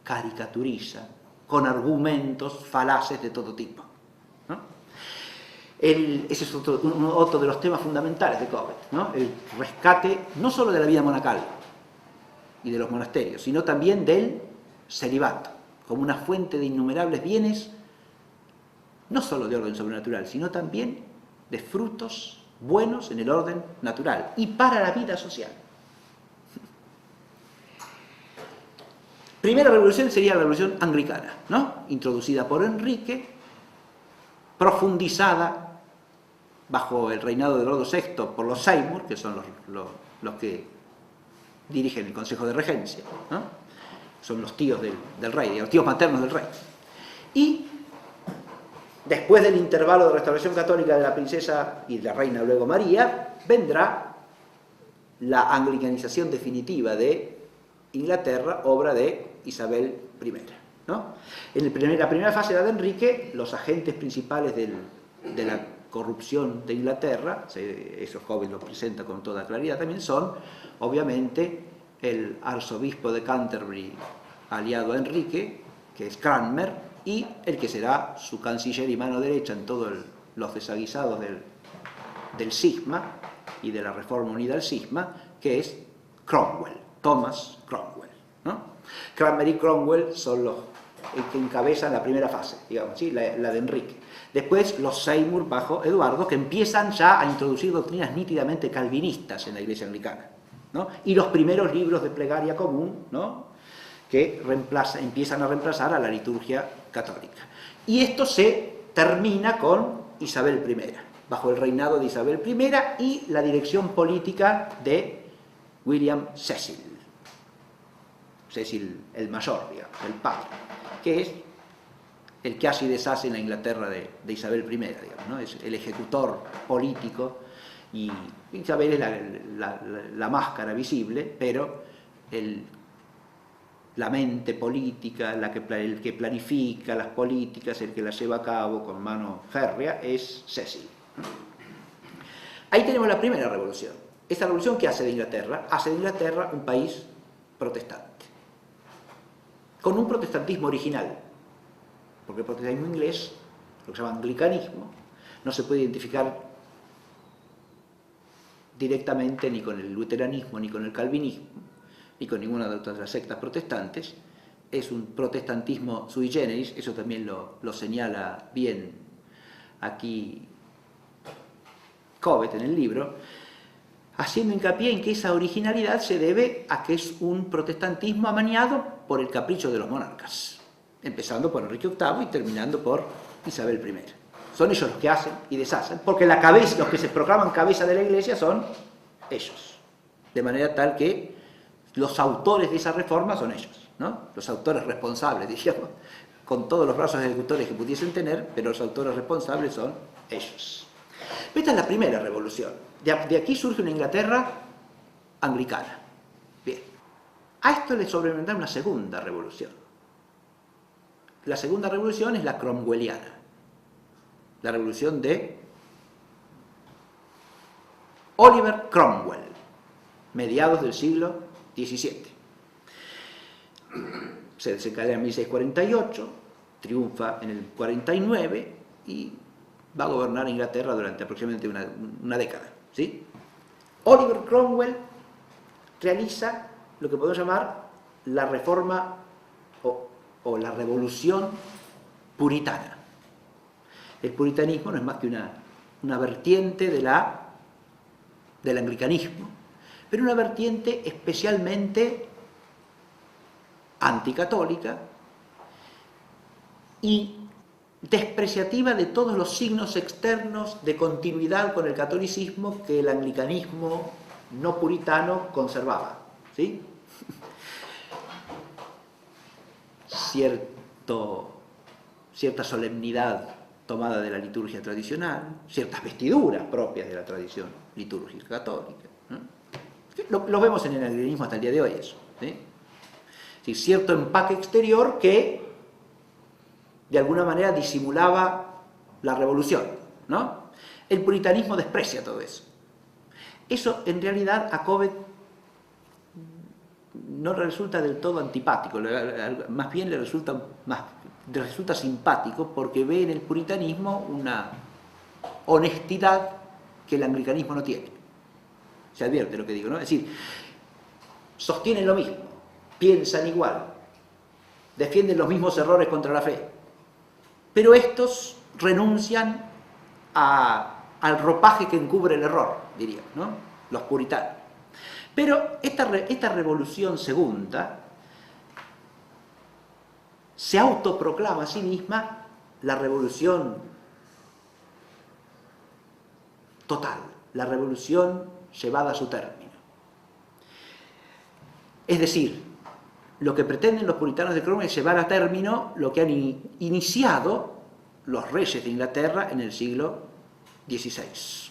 caricaturiza con argumentos falaces de todo tipo, ¿no? Ese es otro de los temas fundamentales de Cobbett, ¿no? El rescate no solo de la vida monacal y de los monasterios, sino también del celibato, como una fuente de innumerables bienes, no solo de orden sobrenatural, sino también de frutos buenos en el orden natural y para la vida social. Primera revolución sería la revolución anglicana, ¿no? Introducida por Enrique, profundizada bajo el reinado de Eduardo VI por los Seymour, que son los que dirigen el Consejo de Regencia, ¿no? Son los tíos del rey, los tíos maternos del rey. Y después del intervalo de restauración católica de la princesa y de la reina luego María, vendrá la anglicanización definitiva de Inglaterra, obra de Isabel I, ¿no? En la primera fase de Enrique, los agentes principales de la corrupción de Inglaterra, esos jóvenes lo presentan con toda claridad también, son obviamente el arzobispo de Canterbury aliado a Enrique, que es Cranmer, y el que será su canciller y mano derecha en todos los desaguisados del cisma y de la Reforma Unida al cisma, que es Cromwell, Thomas Cromwell, ¿no? Cranmer y Cromwell son los que encabezan la primera fase, digamos, ¿sí? la de Enrique. Después los Seymour bajo Eduardo, que empiezan ya a introducir doctrinas nítidamente calvinistas en la Iglesia anglicana, ¿no? Y los primeros libros de plegaria común, ¿no? Que empiezan a reemplazar a la liturgia católica. Y esto se termina con Isabel I, bajo el reinado de Isabel I y la dirección política de William Cecil el mayor, digamos, el padre, que es el que hace y deshace en la Inglaterra de Isabel I, digamos, ¿no? Es el ejecutor político, y Isabel es la máscara visible, pero la mente política, el que planifica las políticas, el que las lleva a cabo con mano férrea, es Cecil. Ahí tenemos la primera revolución. Esta revolución, ¿qué hace de Inglaterra? Hace de Inglaterra un país protestante, con un protestantismo original, porque el protestantismo inglés, lo que se llama anglicanismo, no se puede identificar directamente ni con el luteranismo, ni con el calvinismo, ni con ninguna de las sectas protestantes. Es un protestantismo sui generis, eso también lo señala bien aquí Cobbett en el libro, haciendo hincapié en que esa originalidad se debe a que es un protestantismo amañado por el capricho de los monarcas, empezando por Enrique VIII y terminando por Isabel I. Son ellos los que hacen y deshacen, porque los que se proclaman cabeza de la Iglesia son ellos, de manera tal que los autores de esa reforma son ellos, ¿no? Los autores responsables, diríamos, con todos los brazos ejecutores que pudiesen tener, pero los autores responsables son ellos. Esta es la primera revolución. De aquí surge una Inglaterra anglicana. Bien. A esto le sobrevendrá una segunda revolución. La segunda revolución es la cromwelliana. La revolución de Oliver Cromwell, mediados del siglo XVII. Se desencadena en 1648, triunfa en el 49 y va a gobernar Inglaterra durante aproximadamente una década, ¿sí? Oliver Cromwell realiza lo que podemos llamar la reforma o la revolución puritana. El puritanismo no es más que una vertiente del anglicanismo, pero una vertiente especialmente anticatólica y despreciativa de todos los signos externos de continuidad con el catolicismo que el anglicanismo no puritano conservaba, ¿sí? Cierta solemnidad tomada de la liturgia tradicional, ciertas vestiduras propias de la tradición litúrgica católica, ¿no? Lo vemos en el anglicanismo hasta el día de hoy, eso, ¿sí? Sí, cierto empaque exterior que de alguna manera disimulaba la revolución, ¿no? El puritanismo desprecia todo eso. Eso en realidad a Cobbett no le resulta del todo antipático, más bien le resulta simpático porque ve en el puritanismo una honestidad que el anglicanismo no tiene. Se advierte lo que digo, ¿no? Es decir, sostienen lo mismo, piensan igual, defienden los mismos errores contra la fe, pero estos renuncian al ropaje que encubre el error, diría, ¿no? Los puritanos. Pero esta revolución segunda se autoproclama a sí misma la revolución total, la revolución llevada a su término. Es decir, lo que pretenden los puritanos de Cromwell es llevar a término lo que han iniciado los reyes de Inglaterra en el siglo XVI.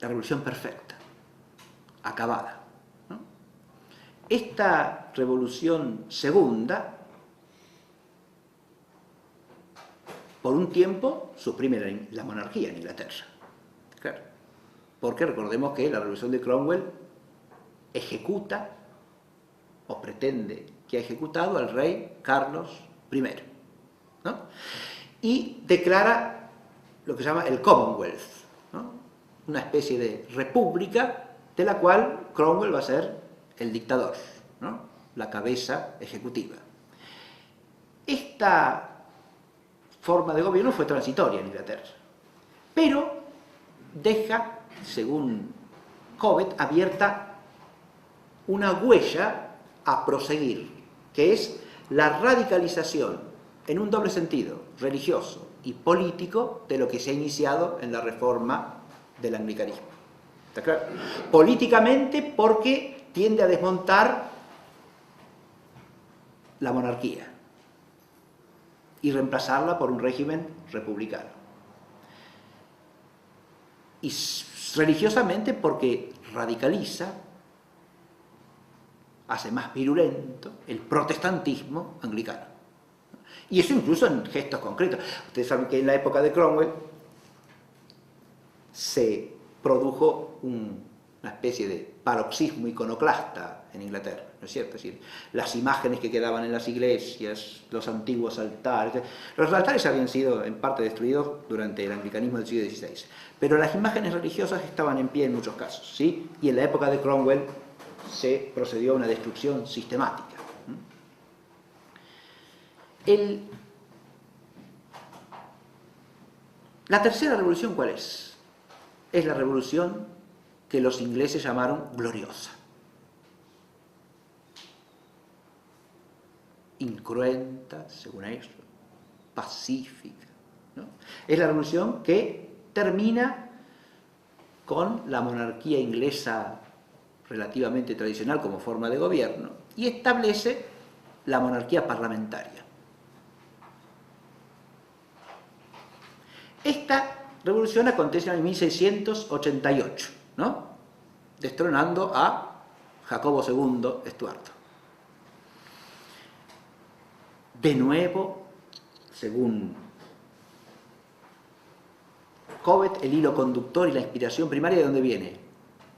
La revolución perfecta, acabada, ¿no? Esta revolución segunda, por un tiempo, suprime la monarquía en Inglaterra. Claro, porque recordemos que la revolución de Cromwell ejecuta, o pretende que ha ejecutado al rey Carlos I, ¿no? Y declara lo que se llama el Commonwealth, ¿no? Una especie de república de la cual Cromwell va a ser el dictador, ¿no? La cabeza ejecutiva. Esta forma de gobierno fue transitoria en Inglaterra, pero deja, según Cobbett, abierta una huella a proseguir, que es la radicalización en un doble sentido, religioso y político, de lo que se ha iniciado en la reforma del anglicanismo. ¿Está claro? Políticamente, porque tiende a desmontar la monarquía y reemplazarla por un régimen republicano. Y religiosamente, porque radicaliza, hace más virulento el protestantismo anglicano. Y eso incluso en gestos concretos. Ustedes saben que en la época de Cromwell se produjo una especie de paroxismo iconoclasta en Inglaterra, ¿no es cierto? Es decir, las imágenes que quedaban en las iglesias, los antiguos altares. Los altares habían sido en parte destruidos durante el anglicanismo del siglo XVI, pero las imágenes religiosas estaban en pie en muchos casos, ¿sí? Y en la época de Cromwell se procedió a una destrucción sistemática. La tercera revolución, ¿cuál es? Es la revolución que los ingleses llamaron gloriosa. Incruenta, según ellos, pacífica, ¿no? Es la revolución que termina con la monarquía inglesa relativamente tradicional como forma de gobierno y establece la monarquía parlamentaria. Esta revolución acontece en el 1688, ¿no? Destronando a Jacobo II Estuardo. De nuevo, según Cobbett, el hilo conductor y la inspiración primaria, ¿de dónde viene?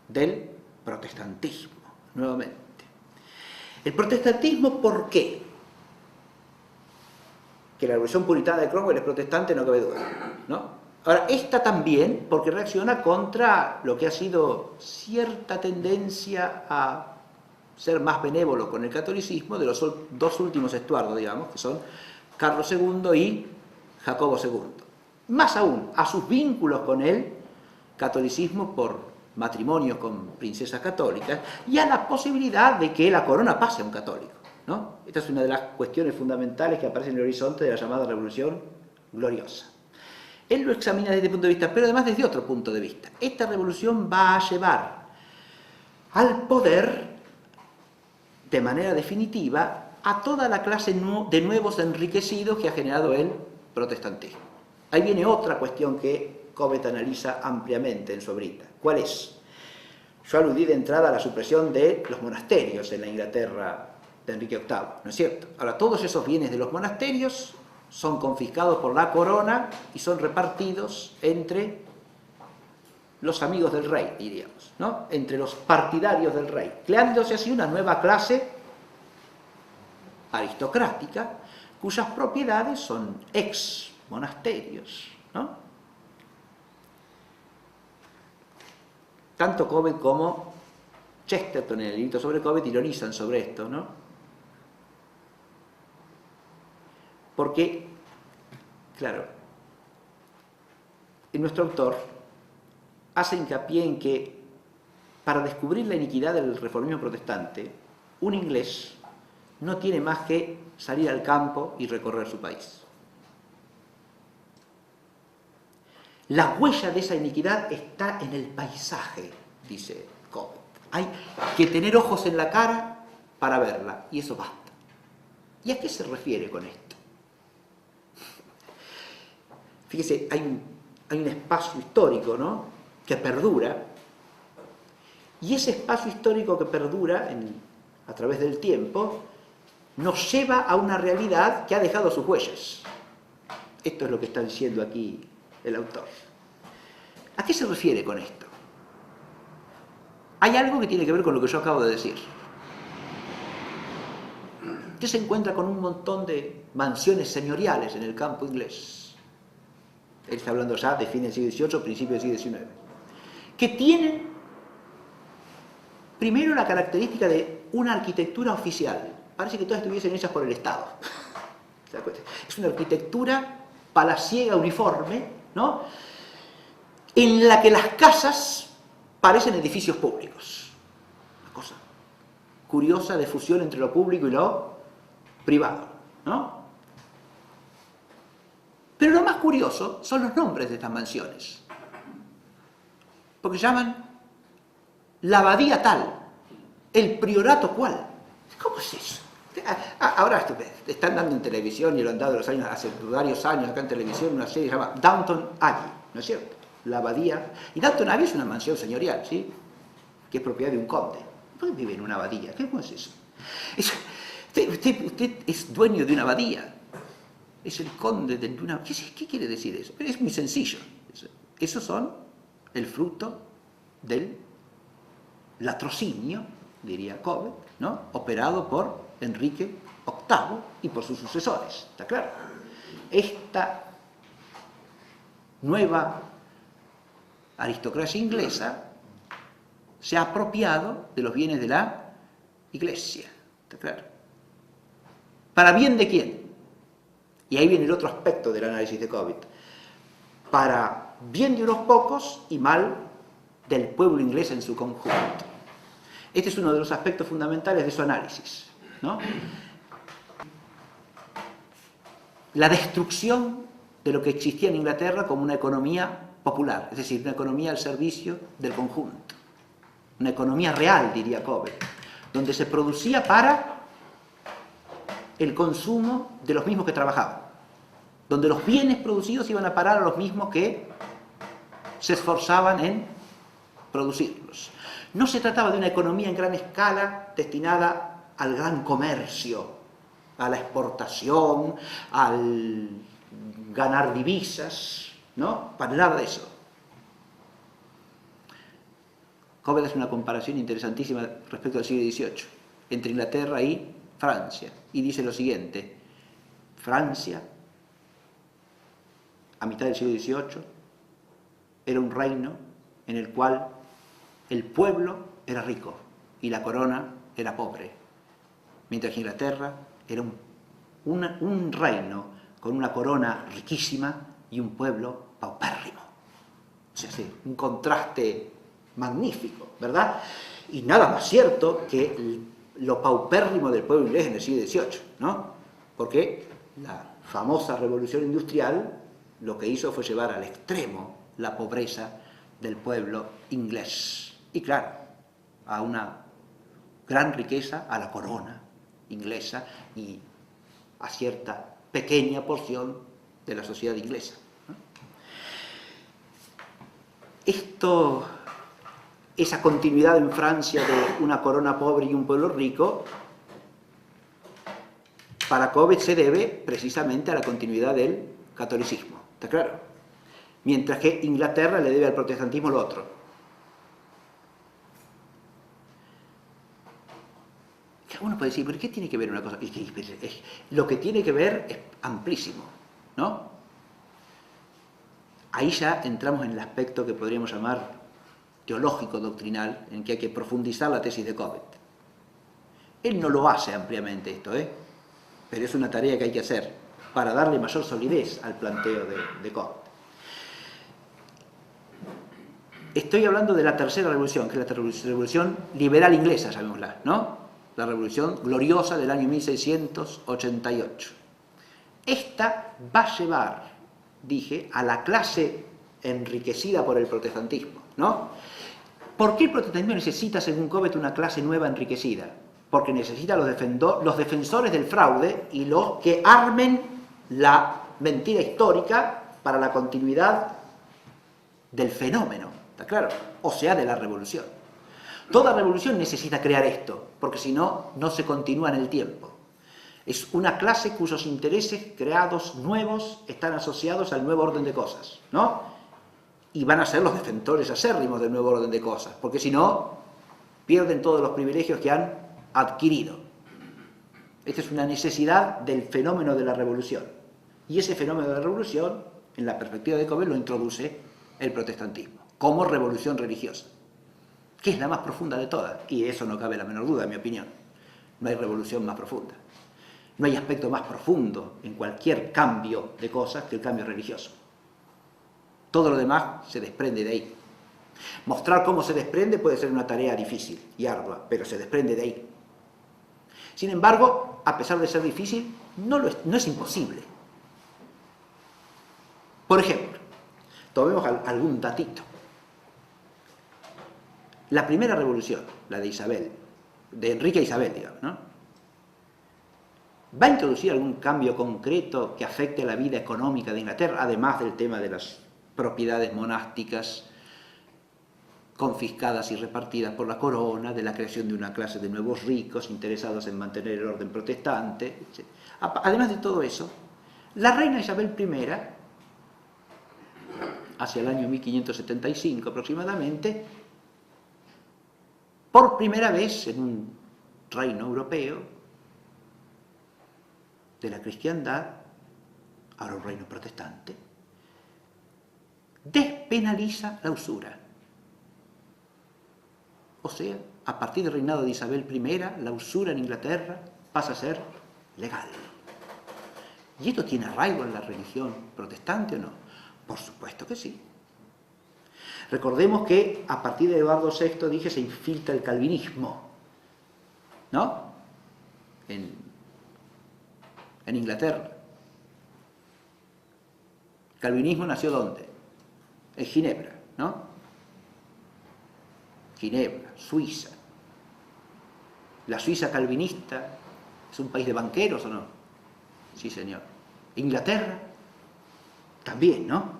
Del protestantismo, nuevamente. El protestantismo, ¿por qué? Que la revolución puritana de Cromwell es protestante, no cabe duda, ¿no? Ahora, esta también, porque reacciona contra lo que ha sido cierta tendencia a ser más benévolo con el catolicismo de los dos últimos Estuardos, digamos, que son Carlos II y Jacobo II. Más aún, a sus vínculos con el catolicismo por matrimonios con princesas católicas y a la posibilidad de que la corona pase a un católico, ¿no? Esta es una de las cuestiones fundamentales que aparece en el horizonte de la llamada Revolución Gloriosa. Él lo examina desde este punto de vista, pero además desde otro punto de vista. Esta revolución va a llevar al poder, de manera definitiva, a toda la clase de nuevos enriquecidos que ha generado el protestantismo. Ahí viene otra cuestión que Cobbett analiza ampliamente en su obrita. ¿Cuál es? Yo aludí de entrada a la supresión de los monasterios en la Inglaterra de Enrique VIII, ¿no es cierto? Ahora, todos esos bienes de los monasterios son confiscados por la corona y son repartidos entre los amigos del rey, diríamos, ¿no? Entre los partidarios del rey, creándose así una nueva clase aristocrática, cuyas propiedades son ex monasterios, ¿no? Tanto Cobbett como Chesterton en el librito sobre Cobbett ironizan sobre esto, ¿no? Porque, claro, nuestro autor hace hincapié en que para descubrir la iniquidad del reformismo protestante, un inglés no tiene más que salir al campo y recorrer su país. La huella de esa iniquidad está en el paisaje, dice Cobbett. Hay que tener ojos en la cara para verla, y eso basta. ¿Y a qué se refiere con esto? Fíjese, hay un espacio histórico, ¿no?, que perdura, y ese espacio histórico que perdura a través del tiempo nos lleva a una realidad que ha dejado sus huellas. Esto es lo que está diciendo aquí el autor. ¿A qué se refiere con esto? Hay algo que tiene que ver con lo que yo acabo de decir. Usted se encuentra con un montón de mansiones señoriales en el campo inglés. Él está hablando ya de fines del siglo XVIII, principios del siglo XIX. Que tienen, primero, la característica de una arquitectura oficial. Parece que todas estuviesen hechas por el Estado. Es una arquitectura palaciega, uniforme, ¿no?, en la que las casas parecen edificios públicos. Una cosa curiosa de fusión entre lo público y lo privado, ¿no? Pero lo más curioso son los nombres de estas mansiones. Porque llaman la abadía tal, el priorato cual. ¿Cómo es eso? Ahora están dando en televisión, y lo han dado hace varios años acá en televisión, una serie que se llama Downton Abbey, ¿no es cierto? La abadía. Y Downton Abbey es una mansión señorial, ¿sí?, que es propiedad de un conde. ¿Por qué vive en una abadía? ¿Cómo es eso? Usted es dueño de una abadía. Es el conde de una... ¿Qué quiere decir eso? Es muy sencillo. Esos son el fruto del latrocinio, diría Cobbett, ¿no?, operado por Enrique VIII y por sus sucesores. ¿Está claro? Esta nueva aristocracia inglesa se ha apropiado de los bienes de la Iglesia. ¿Está claro? ¿Para bien de quién? Y ahí viene el otro aspecto del análisis de Cobbett. Para bien de unos pocos y mal del pueblo inglés en su conjunto. Este es uno de los aspectos fundamentales de su análisis, ¿no? La destrucción de lo que existía en Inglaterra como una economía popular, es decir, una economía al servicio del conjunto. Una economía real, diría Cobbett, donde se producía para el consumo de los mismos que trabajaban, donde los bienes producidos iban a parar a los mismos que se esforzaban en producirlos. No se trataba de una economía en gran escala destinada al gran comercio, a la exportación, al ganar divisas, ¿no? Para nada de eso. Cobbett hace una comparación interesantísima respecto al siglo XVIII, entre Inglaterra y Francia, y dice lo siguiente: Francia, a mitad del siglo XVIII, era un reino en el cual el pueblo era rico y la corona era pobre, mientras que Inglaterra era un reino con una corona riquísima y un pueblo paupérrimo. O sea, sí, un contraste magnífico, ¿verdad? Y nada más cierto que lo paupérrimo del pueblo inglés en el siglo XVIII, ¿no? Porque la famosa revolución industrial lo que hizo fue llevar al extremo la pobreza del pueblo inglés. Y claro, a una gran riqueza, a la corona inglesa y a cierta pequeña porción de la sociedad inglesa, ¿no? Esa continuidad en Francia de una corona pobre y un pueblo rico, para Cobbett se debe precisamente a la continuidad del catolicismo, ¿está claro? mientras que Inglaterra le debe al protestantismo lo otro. Uno puede decir, ¿pero qué tiene que ver una cosa? Lo que tiene que ver es amplísimo, ¿no? Ahí ya entramos en el aspecto que podríamos llamar teológico, doctrinal, en que hay que profundizar la tesis de Cobbett. Él no lo hace ampliamente esto, pero es una tarea que hay que hacer para darle mayor solidez al planteo de Cobbett. Estoy hablando de la tercera revolución, que es la revolución liberal inglesa, llamémosla, ¿no? La revolución gloriosa del año 1688. Esta va a llevar, dije, a la clase enriquecida por el protestantismo, ¿no? ¿Por qué el protestantismo necesita, según Cobbett, una clase nueva enriquecida? Porque necesita los defensores del fraude y los que armen la mentira histórica para la continuidad del fenómeno, ¿está claro? O sea, de la revolución. Toda revolución necesita crear esto, porque si no, no se continúa en el tiempo. Es una clase cuyos intereses creados nuevos están asociados al nuevo orden de cosas, ¿no? Y van a ser los defensores acérrimos del nuevo orden de cosas, porque si no, pierden todos los privilegios que han adquirido. Esta es una necesidad del fenómeno de la revolución. Y ese fenómeno de la revolución, en la perspectiva de Cobbett, lo introduce el protestantismo, como revolución religiosa, que es la más profunda de todas, y eso no cabe la menor duda, en mi opinión. No hay revolución más profunda. No hay aspecto más profundo en cualquier cambio de cosas que el cambio religioso. Todo lo demás se desprende de ahí. Mostrar cómo se desprende puede ser una tarea difícil y ardua, pero se desprende de ahí. Sin embargo, a pesar de ser difícil, no es imposible. Por ejemplo, tomemos algún datito. La primera revolución, la de Isabel, de Enrique e Isabel, digamos, ¿no? ¿Va a introducir algún cambio concreto que afecte a la vida económica de Inglaterra, además del tema de las propiedades monásticas confiscadas y repartidas por la corona, de la creación de una clase de nuevos ricos interesados en mantener el orden protestante, etc.? Además de todo eso, la reina Isabel I, hacia el año 1575 aproximadamente, por primera vez en un reino europeo de la cristiandad, ahora un reino protestante, despenaliza la usura. O sea, a partir del reinado de Isabel I, la usura en Inglaterra pasa a ser legal. ¿Y esto tiene arraigo en la religión protestante o no? Por supuesto que sí. Recordemos que a partir de Eduardo VI, dije, se infiltra el calvinismo, ¿no? En Inglaterra. ¿El calvinismo nació dónde? En Ginebra, ¿no? Ginebra, Suiza. ¿La Suiza calvinista es un país de banqueros o no? Sí, señor. ¿Inglaterra? También, ¿no?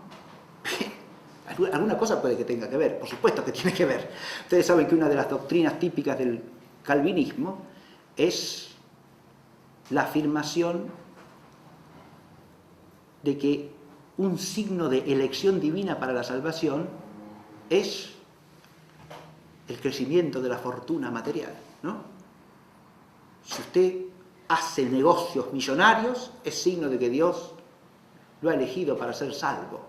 Alguna cosa puede que tenga que ver, por supuesto que tiene que ver. Ustedes saben que una de las doctrinas típicas del calvinismo es la afirmación de que un signo de elección divina para la salvación es el crecimiento de la fortuna material, ¿no? Si usted hace negocios millonarios, es signo de que Dios lo ha elegido para ser salvo.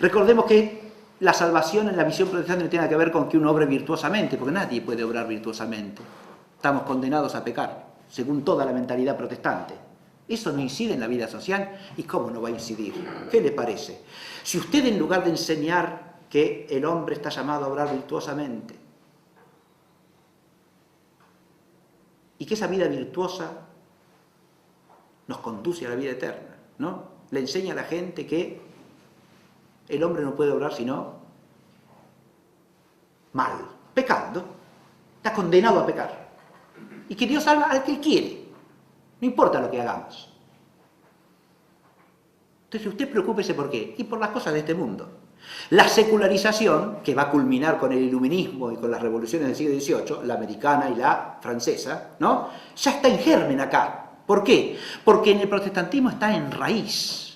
Recordemos que la salvación en la visión protestante no tiene que ver con que uno obre virtuosamente, porque nadie puede obrar virtuosamente. Estamos condenados a pecar, según toda la mentalidad protestante. Eso no incide en la vida social, ¿y cómo no va a incidir? ¿Qué le parece? Si usted, en lugar de enseñar que el hombre está llamado a obrar virtuosamente, y que esa vida virtuosa nos conduce a la vida eterna, ¿no? Le enseña a la gente que el hombre no puede obrar sino mal, pecando, está condenado a pecar, y que Dios salva al que Él quiere, no importa lo que hagamos. Entonces usted preocúpese por qué, y por las cosas de este mundo. La secularización, que va a culminar con el iluminismo y con las revoluciones del siglo XVIII, la americana y la francesa, ¿no?, ya está en germen acá. ¿Por qué? Porque en el protestantismo está en raíz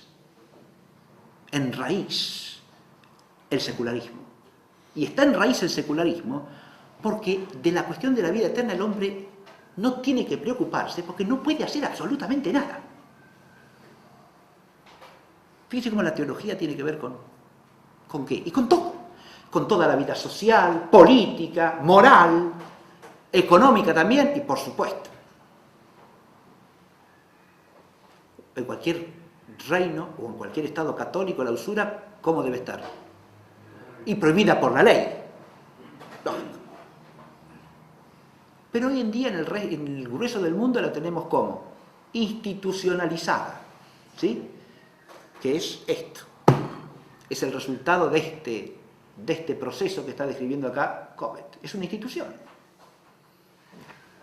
en raíz el secularismo. Y está en raíz el secularismo porque de la cuestión de la vida eterna el hombre no tiene que preocuparse porque no puede hacer absolutamente nada. Fíjense cómo la teología tiene que ver ¿con qué? Y con todo. Con toda la vida social, política, moral, económica también y por supuesto. En cualquier reino o en cualquier estado católico la usura, ¿cómo debe estar? Y prohibida por la ley. Lógico. Pero hoy en día en el grueso del mundo la tenemos como institucionalizada, ¿sí? Que es esto. Es el resultado de este proceso que está describiendo acá Cobbett. Es una institución.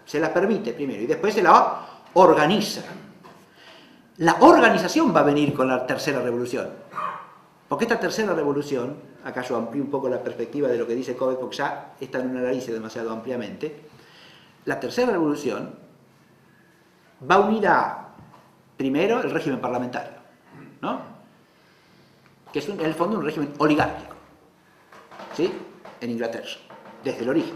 Se la permite primero y después se la organiza. La organización va a venir con la tercera revolución. Porque esta tercera revolución, acá yo amplío un poco la perspectiva de lo que dice Cobbett, porque ya esta no la analice demasiado ampliamente. La tercera revolución va a unir primero el régimen parlamentario, ¿no? Que es en el fondo un régimen oligárquico, ¿sí? En Inglaterra, desde el origen.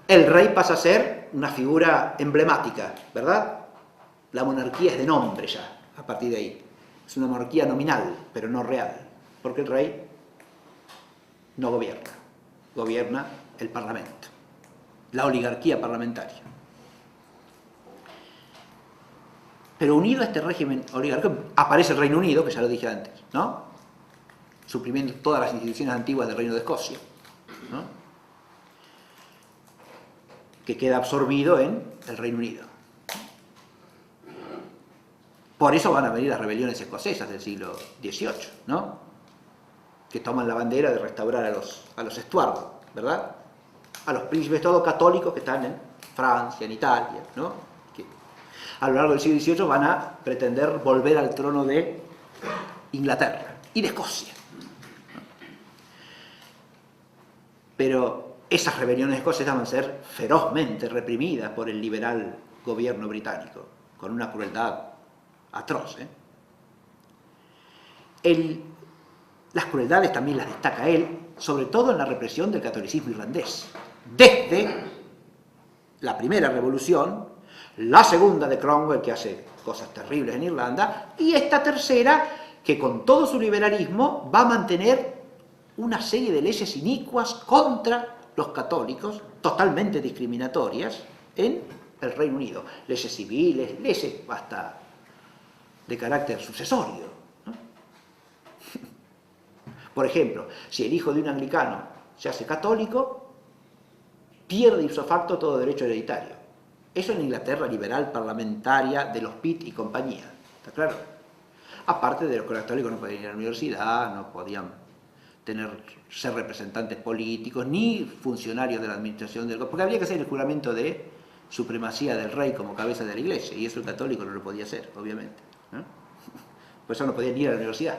El rey pasa a ser una figura emblemática, ¿verdad? La monarquía es de nombre ya, a partir de ahí. Es una monarquía nominal, pero no real, porque el rey no gobierna, gobierna el parlamento, la oligarquía parlamentaria. Pero unido a este régimen oligárquico aparece el Reino Unido, que ya lo dije antes, ¿no? Suprimiendo todas las instituciones antiguas del Reino de Escocia, ¿no? Que queda absorbido en el Reino Unido. Por eso van a venir las rebeliones escocesas del siglo XVIII, ¿no? Que toman la bandera de restaurar a los Stuart, ¿verdad? A los príncipes todos católicos que están en Francia, en Italia, ¿no? Que a lo largo del siglo XVIII van a pretender volver al trono de Inglaterra y de Escocia. Pero esas rebeliones escocesas van a ser ferozmente reprimidas por el liberal gobierno británico, con una crueldad atroz. Las crueldades también las destaca él, sobre todo en la represión del catolicismo irlandés. Desde la primera revolución, la segunda de Cromwell, que hace cosas terribles en Irlanda, y esta tercera, que con todo su liberalismo va a mantener una serie de leyes inicuas contra los católicos, totalmente discriminatorias, en el Reino Unido. Leyes civiles, leyes hasta de carácter sucesorio, ¿no? Por ejemplo, si el hijo de un anglicano se hace católico, pierde ipso facto todo derecho hereditario. Eso en Inglaterra liberal parlamentaria de los Pitt y compañía, ¿está claro? Aparte de los católicos no podían ir a la universidad, no podían ser representantes políticos, ni funcionarios de la administración del gobierno, porque había que hacer el juramento de supremacía del rey como cabeza de la iglesia, y eso el católico no lo podía hacer, obviamente, ¿no? Por eso no podían ir a la universidad.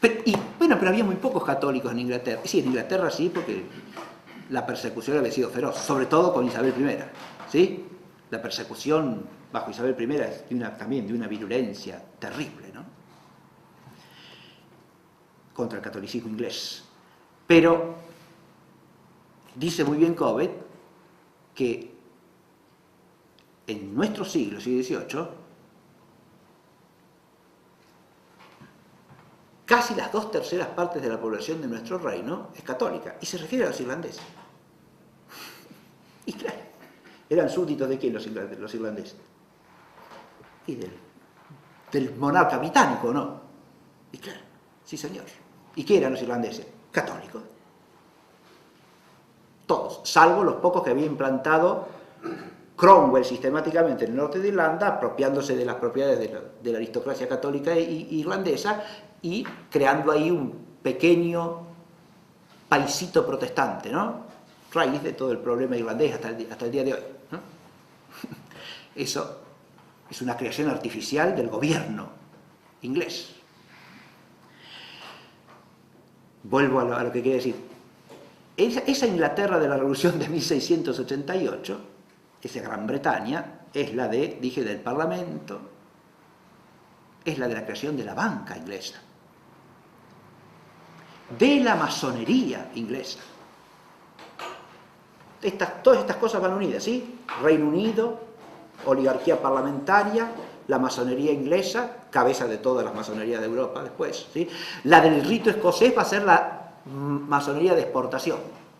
Pero había muy pocos católicos en Inglaterra. Sí, en Inglaterra sí, porque la persecución había sido feroz, sobre todo con Isabel I, ¿sí? La persecución bajo Isabel I es también de una virulencia terrible, ¿no? Contra el catolicismo inglés. Pero dice muy bien Cobbett que en nuestro siglo XVIII casi las 2/3 partes de la población de nuestro reino es católica, y se refiere a los irlandeses. Y claro, ¿eran súbditos de quién los irlandeses? Y del monarca británico, ¿no? Y claro, sí señor. ¿Y qué eran los irlandeses? Católicos. Todos, salvo los pocos que había implantado Cromwell sistemáticamente en el norte de Irlanda, apropiándose de las propiedades de la aristocracia católica irlandesa y creando ahí un pequeño paisito protestante, ¿no? Raíz de todo el problema irlandés hasta el día de hoy, ¿no? Eso es una creación artificial del gobierno inglés. Vuelvo a lo que quería decir. Esa Inglaterra de la Revolución de 1688, esa Gran Bretaña, es la de, dije, del Parlamento, es la de la creación de la banca inglesa, de la masonería inglesa. Todas estas cosas van unidas, ¿sí? Reino Unido, oligarquía parlamentaria, la masonería inglesa, cabeza de todas las masonerías de Europa después, ¿sí? La del rito escocés va a ser la masonería de exportación,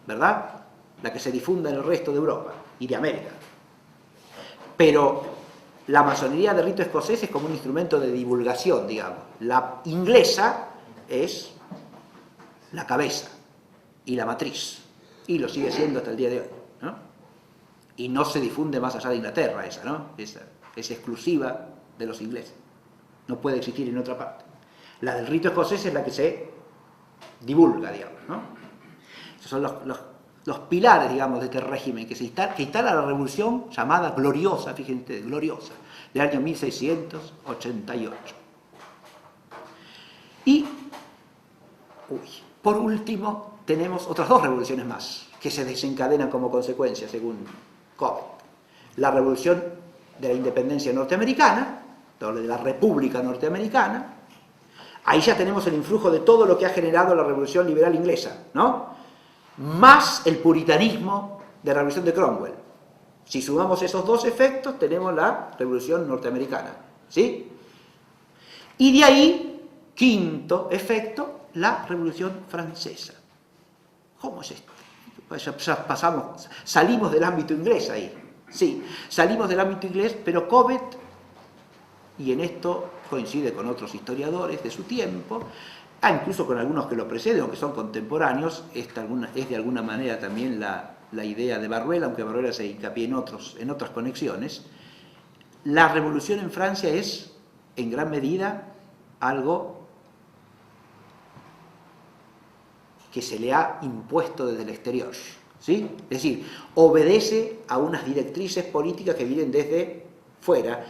¿verdad? La que se difunda en el resto de Europa y de América. Pero la masonería de rito escocés es como un instrumento de divulgación, digamos. La inglesa es la cabeza y la matriz, y lo sigue siendo hasta el día de hoy, ¿no? Y no se difunde más allá de Inglaterra esa, ¿no? Esa es exclusiva de los ingleses, no puede existir en otra parte. La del rito escocés es la que se divulga, digamos, ¿no? Esos son los pilares, digamos, de este régimen que instala la revolución llamada gloriosa, fíjense, gloriosa, del año 1688. Y, por último, tenemos otras dos revoluciones más que se desencadenan como consecuencia, según Cobbett. La revolución de la independencia norteamericana, de la República Norteamericana. Ahí ya tenemos el influjo de todo lo que ha generado la revolución liberal inglesa, ¿no? Más el puritanismo de la revolución de Cromwell. Si sumamos esos dos efectos, tenemos la revolución norteamericana, ¿sí? Y de ahí, quinto efecto, la revolución francesa. ¿Cómo es esto? Ya salimos del ámbito inglés ahí. Sí, salimos del ámbito inglés, pero Cobbett, y en esto coincide con otros historiadores de su tiempo, incluso con algunos que lo preceden o que son contemporáneos, es de alguna manera también la idea de Barruel, aunque Barruel se hincapié en otras conexiones. La revolución en Francia es, en gran medida, algo que se le ha impuesto desde el exterior, ¿sí? Es decir, obedece a unas directrices políticas que vienen desde fuera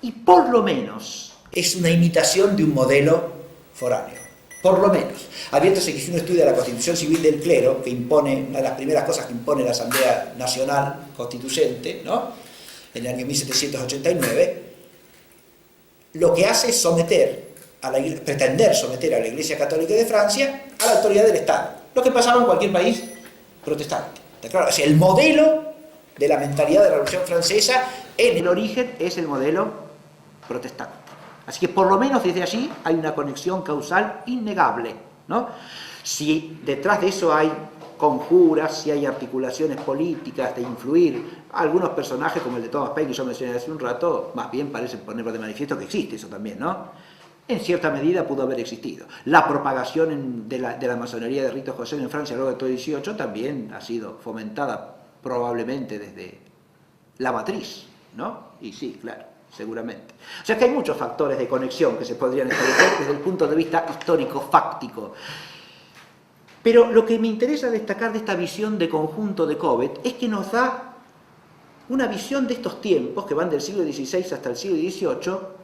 y por lo menos es una imitación de un modelo foráneo, por lo menos. Habiéndose que si uno estudia la Constitución Civil del Clero, que impone, una de las primeras cosas que impone la Asamblea Nacional Constituyente, ¿no?, en el año 1789, lo que hace es pretender someter a la Iglesia Católica de Francia a la autoridad del Estado, lo que pasaba en cualquier país protestante. Claro, o sea, el modelo de la mentalidad de la Revolución Francesa en el origen es el modelo protestante. Así que por lo menos desde allí hay una conexión causal innegable, ¿no? Si detrás de eso hay conjuras, si hay articulaciones políticas de influir, algunos personajes como el de Thomas Paine que yo mencioné hace un rato, más bien parecen poner de manifiesto que existe eso también, ¿no? En cierta medida pudo haber existido. La propagación de la masonería de rito escocés en Francia luego del XVIII también ha sido fomentada probablemente desde la matriz, ¿no? Y sí, claro, seguramente. O sea que hay muchos factores de conexión que se podrían establecer desde el punto de vista histórico-fáctico. Pero lo que me interesa destacar de esta visión de conjunto de Cobbett es que nos da una visión de estos tiempos que van del siglo XVI hasta el siglo XVIII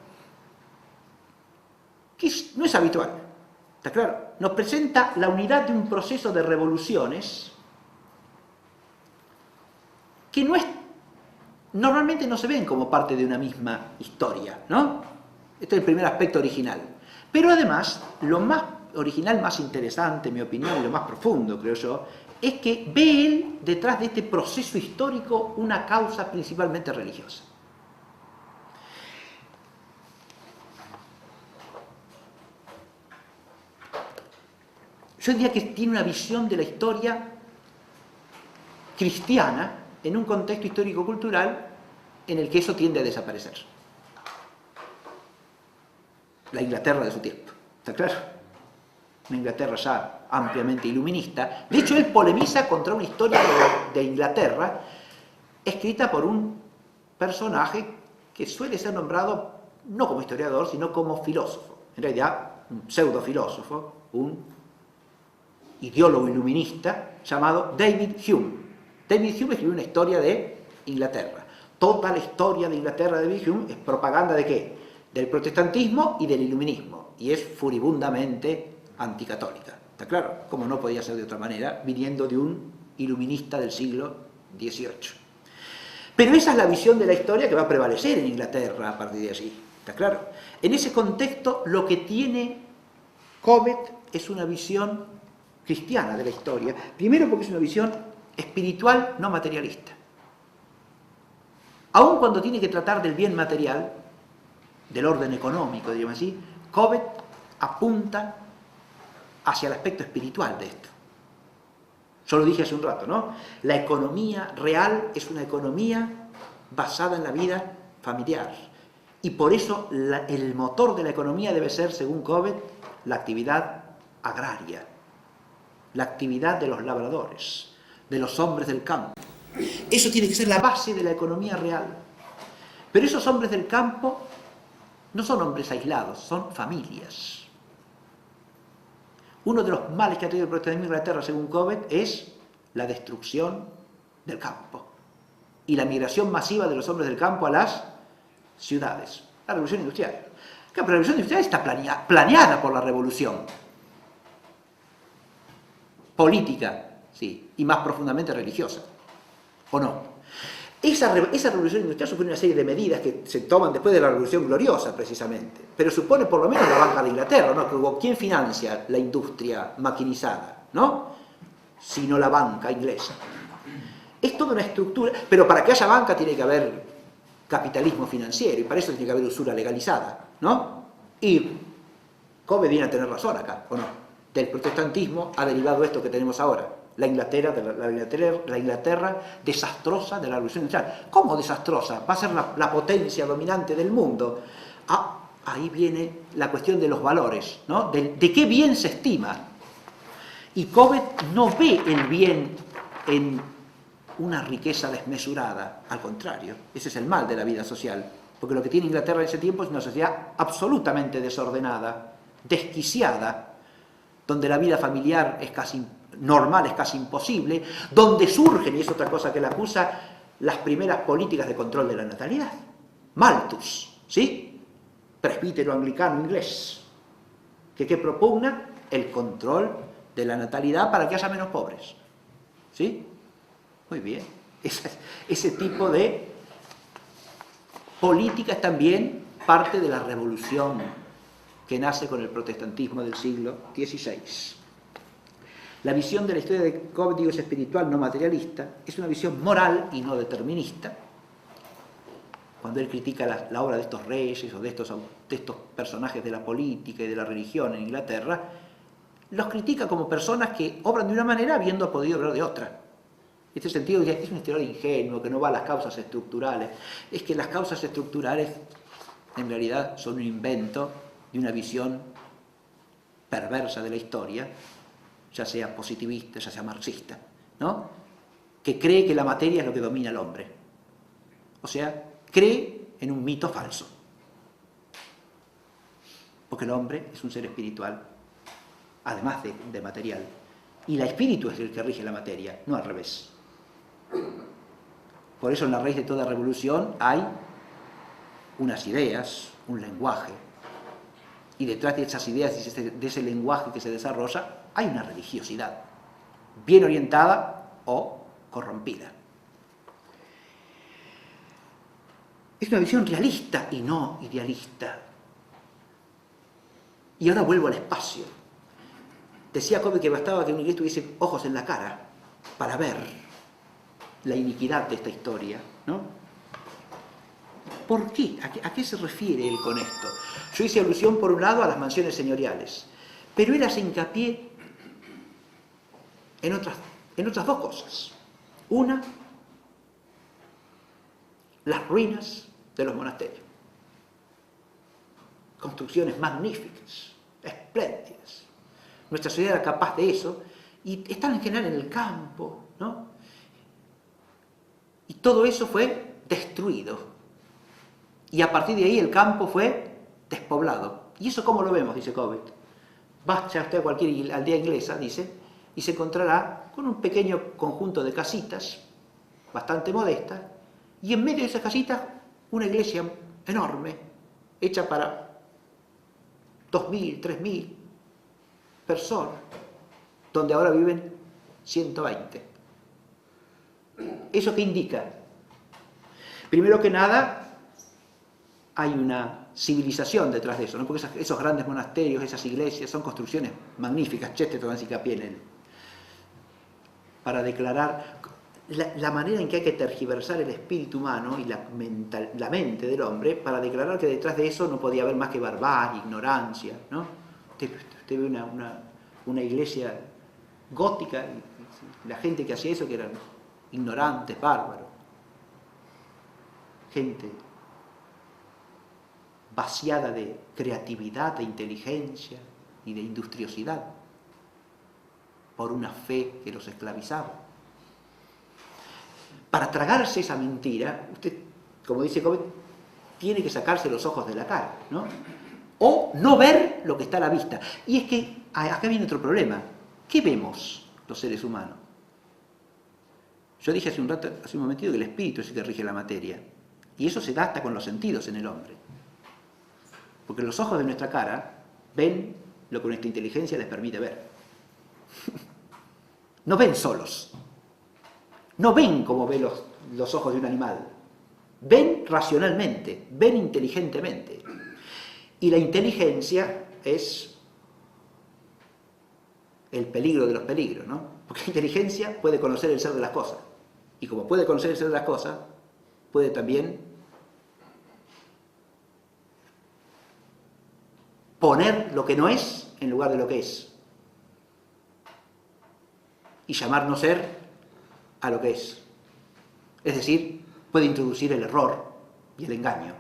que no es habitual, ¿está claro? Nos presenta la unidad de un proceso de revoluciones que normalmente no se ven como parte de una misma historia, ¿no? Este es el primer aspecto original. Pero además, lo más original, más interesante, en mi opinión, y lo más profundo, creo yo, es que ve él detrás de este proceso histórico una causa principalmente religiosa. Yo diría que tiene una visión de la historia cristiana en un contexto histórico-cultural en el que eso tiende a desaparecer. La Inglaterra de su tiempo, ¿está claro? Una Inglaterra ya ampliamente iluminista. De hecho, él polemiza contra una historia de Inglaterra escrita por un personaje que suele ser nombrado no como historiador, sino como filósofo. En realidad, un pseudo-filósofo, un ideólogo iluminista llamado David Hume. David Hume escribió una historia de Inglaterra. Toda la historia de Inglaterra de David Hume es propaganda ¿de qué? Del protestantismo y del iluminismo. Y es furibundamente anticatólica. ¿Está claro? Como no podía ser de otra manera, viniendo de un iluminista del siglo XVIII. Pero esa es la visión de la historia que va a prevalecer en Inglaterra a partir de allí, ¿está claro? En ese contexto, lo que tiene Cobbett es una visión cristiana de la historia. Primero porque es una visión espiritual, no materialista. Aun cuando tiene que tratar del bien material, del orden económico, digamos así, Cobbett apunta hacia el aspecto espiritual de esto. Yo lo dije hace un rato, ¿no? La economía real es una economía basada en la vida familiar. Y por eso el motor de la economía debe ser, según Cobbett, la actividad agraria, la actividad de los labradores, de los hombres del campo. Eso tiene que ser la base de la economía real. Pero esos hombres del campo no son hombres aislados, son familias. Uno de los males que ha tenido el protestantismo en Inglaterra, según Cobbett, es la destrucción del campo y la migración masiva de los hombres del campo a las ciudades. La revolución industrial. Claro, pero la revolución industrial está planeada por la revolución política, sí, y más profundamente religiosa, ¿o no? Esa revolución industrial supone una serie de medidas que se toman después de la revolución gloriosa, precisamente, pero supone por lo menos la banca de Inglaterra, ¿no? ¿Quién financia la industria maquinizada? ¿No? Sino la banca inglesa. Es toda una estructura, pero para que haya banca tiene que haber capitalismo financiero, y para eso tiene que haber usura legalizada, ¿no? Y Cobbett viene a tener razón acá, ¿o no? Del protestantismo ha derivado esto que tenemos ahora. La Inglaterra desastrosa de la revolución industrial. ¿Cómo desastrosa? Va a ser la potencia dominante del mundo. Ahí viene la cuestión de los valores, ¿no? De qué bien se estima. Y Cobbett no ve el bien en una riqueza desmesurada. Al contrario, ese es el mal de la vida social. Porque lo que tiene Inglaterra en ese tiempo es una sociedad absolutamente desordenada, desquiciada, donde la vida familiar es casi normal, es casi imposible, donde surgen, y es otra cosa que la acusa, las primeras políticas de control de la natalidad. Malthus, ¿sí? Presbítero anglicano inglés, que propugna el control de la natalidad para que haya menos pobres. ¿Sí? Muy bien. Ese tipo de política es también parte de la revolución que nace con el protestantismo del siglo XVI. La visión de la historia de Cobbett, digo, es espiritual, no materialista, es una visión moral y no determinista. Cuando él critica la obra de estos reyes o de estos personajes de la política y de la religión en Inglaterra, los critica como personas que obran de una manera habiendo podido obrar de otra. En este sentido, es un historiador ingenuo que no va a las causas estructurales. Es que las causas estructurales en realidad son un invento de una visión perversa de la historia, ya sea positivista, ya sea marxista, ¿no? Que cree que la materia es lo que domina al hombre. O sea, cree en un mito falso. Porque el hombre es un ser espiritual, además de material. Y el espíritu es el que rige la materia, no al revés. Por eso en la raíz de toda revolución hay unas ideas, un lenguaje. Y detrás de esas ideas y de ese lenguaje que se desarrolla, hay una religiosidad, bien orientada o corrompida. Es una visión realista y no idealista. Y ahora vuelvo al espacio. Decía Cobbett que bastaba que un inglés tuviese ojos en la cara para ver la iniquidad de esta historia, ¿no? ¿Por qué? ¿A qué se refiere él con esto? Yo hice alusión, por un lado, a las mansiones señoriales, pero él hace hincapié en otras dos cosas. Una, las ruinas de los monasterios. Construcciones magníficas, espléndidas. Nuestra sociedad era capaz de eso, y están en general en el campo, ¿no? Y todo eso fue destruido. Y a partir de ahí el campo fue despoblado. ¿Y eso cómo lo vemos?, dice Cobbett. Vaya usted a cualquier aldea inglesa, dice, y se encontrará con un pequeño conjunto de casitas, bastante modestas, y en medio de esas casitas una iglesia enorme, hecha para 2.000, 3.000 personas, donde ahora viven 120. ¿Eso qué indica? Primero que nada, hay una civilización detrás de eso, ¿no? Porque esos grandes monasterios, esas iglesias, son construcciones magníficas. Chesterton hace hincapié en él, para declarar la manera en que hay que tergiversar el espíritu humano y la mente del hombre, para declarar que detrás de eso no podía haber más que barbarie, ignorancia, ¿no? Usted ve una iglesia gótica, y la gente que hacía eso, que eran ignorantes, bárbaros, gente vaciada de creatividad, de inteligencia y de industriosidad, por una fe que los esclavizaba. Para tragarse esa mentira, usted, como dice Cobbett, tiene que sacarse los ojos de la cara, ¿no? O no ver lo que está a la vista. Y es que acá viene otro problema. ¿Qué vemos los seres humanos? Yo dije hace un momentito que el espíritu es el que rige la materia. Y eso se da hasta con los sentidos en el hombre. Porque los ojos de nuestra cara ven lo que nuestra inteligencia les permite ver. No ven solos. No ven como ven los ojos de un animal. Ven racionalmente, ven inteligentemente. Y la inteligencia es el peligro de los peligros, ¿no? Porque la inteligencia puede conocer el ser de las cosas. Y como puede conocer el ser de las cosas, puede también poner lo que no es en lugar de lo que es. Y llamar no ser a lo que es. Es decir, puede introducir el error y el engaño.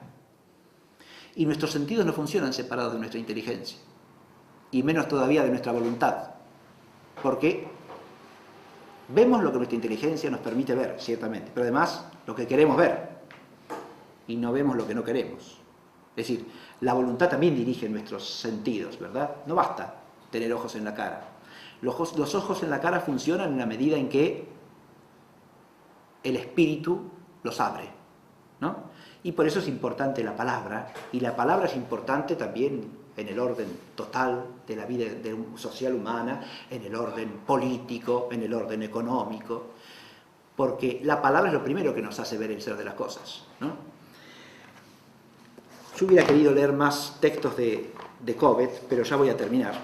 Y nuestros sentidos no funcionan separados de nuestra inteligencia, y menos todavía de nuestra voluntad, porque vemos lo que nuestra inteligencia nos permite ver, ciertamente, pero además lo que queremos ver, y no vemos lo que no queremos. Es decir, la voluntad también dirige nuestros sentidos, ¿verdad? No basta tener ojos en la cara. Los ojos en la cara funcionan en la medida en que el espíritu los abre, ¿no? Y por eso es importante la palabra, y la palabra es importante también en el orden total de la vida social humana, en el orden político, en el orden económico, porque la palabra es lo primero que nos hace ver el ser de las cosas, ¿no? Yo hubiera querido leer más textos de Cobbett, pero ya voy a terminar.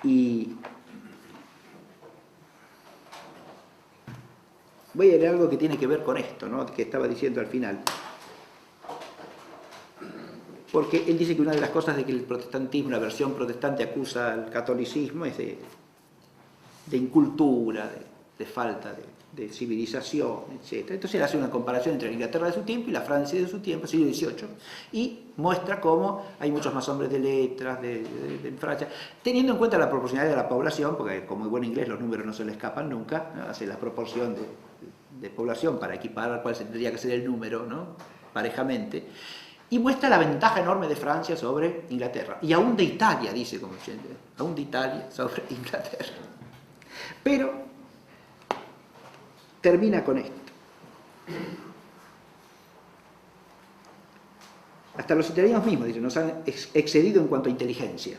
Y voy a leer algo que tiene que ver con esto, ¿no? Que estaba diciendo al final. Porque él dice que una de las cosas de que el protestantismo, la versión protestante, acusa al catolicismo es de incultura, de falta de civilización, etc. Entonces él hace una comparación entre la Inglaterra de su tiempo y la Francia de su tiempo, siglo XVIII, y muestra cómo hay muchos más hombres de letras en Francia, teniendo en cuenta la proporcionalidad de la población, porque como en buen inglés los números no se le escapan nunca, ¿no? Hace la proporción de población para equiparar cuál tendría que ser el número, ¿no? Parejamente, y muestra la ventaja enorme de Francia sobre Inglaterra, y aún de Italia, dice, como aún de Italia sobre Inglaterra. Pero termina con esto. Hasta los italianos mismos, dice, nos han excedido en cuanto a inteligencia.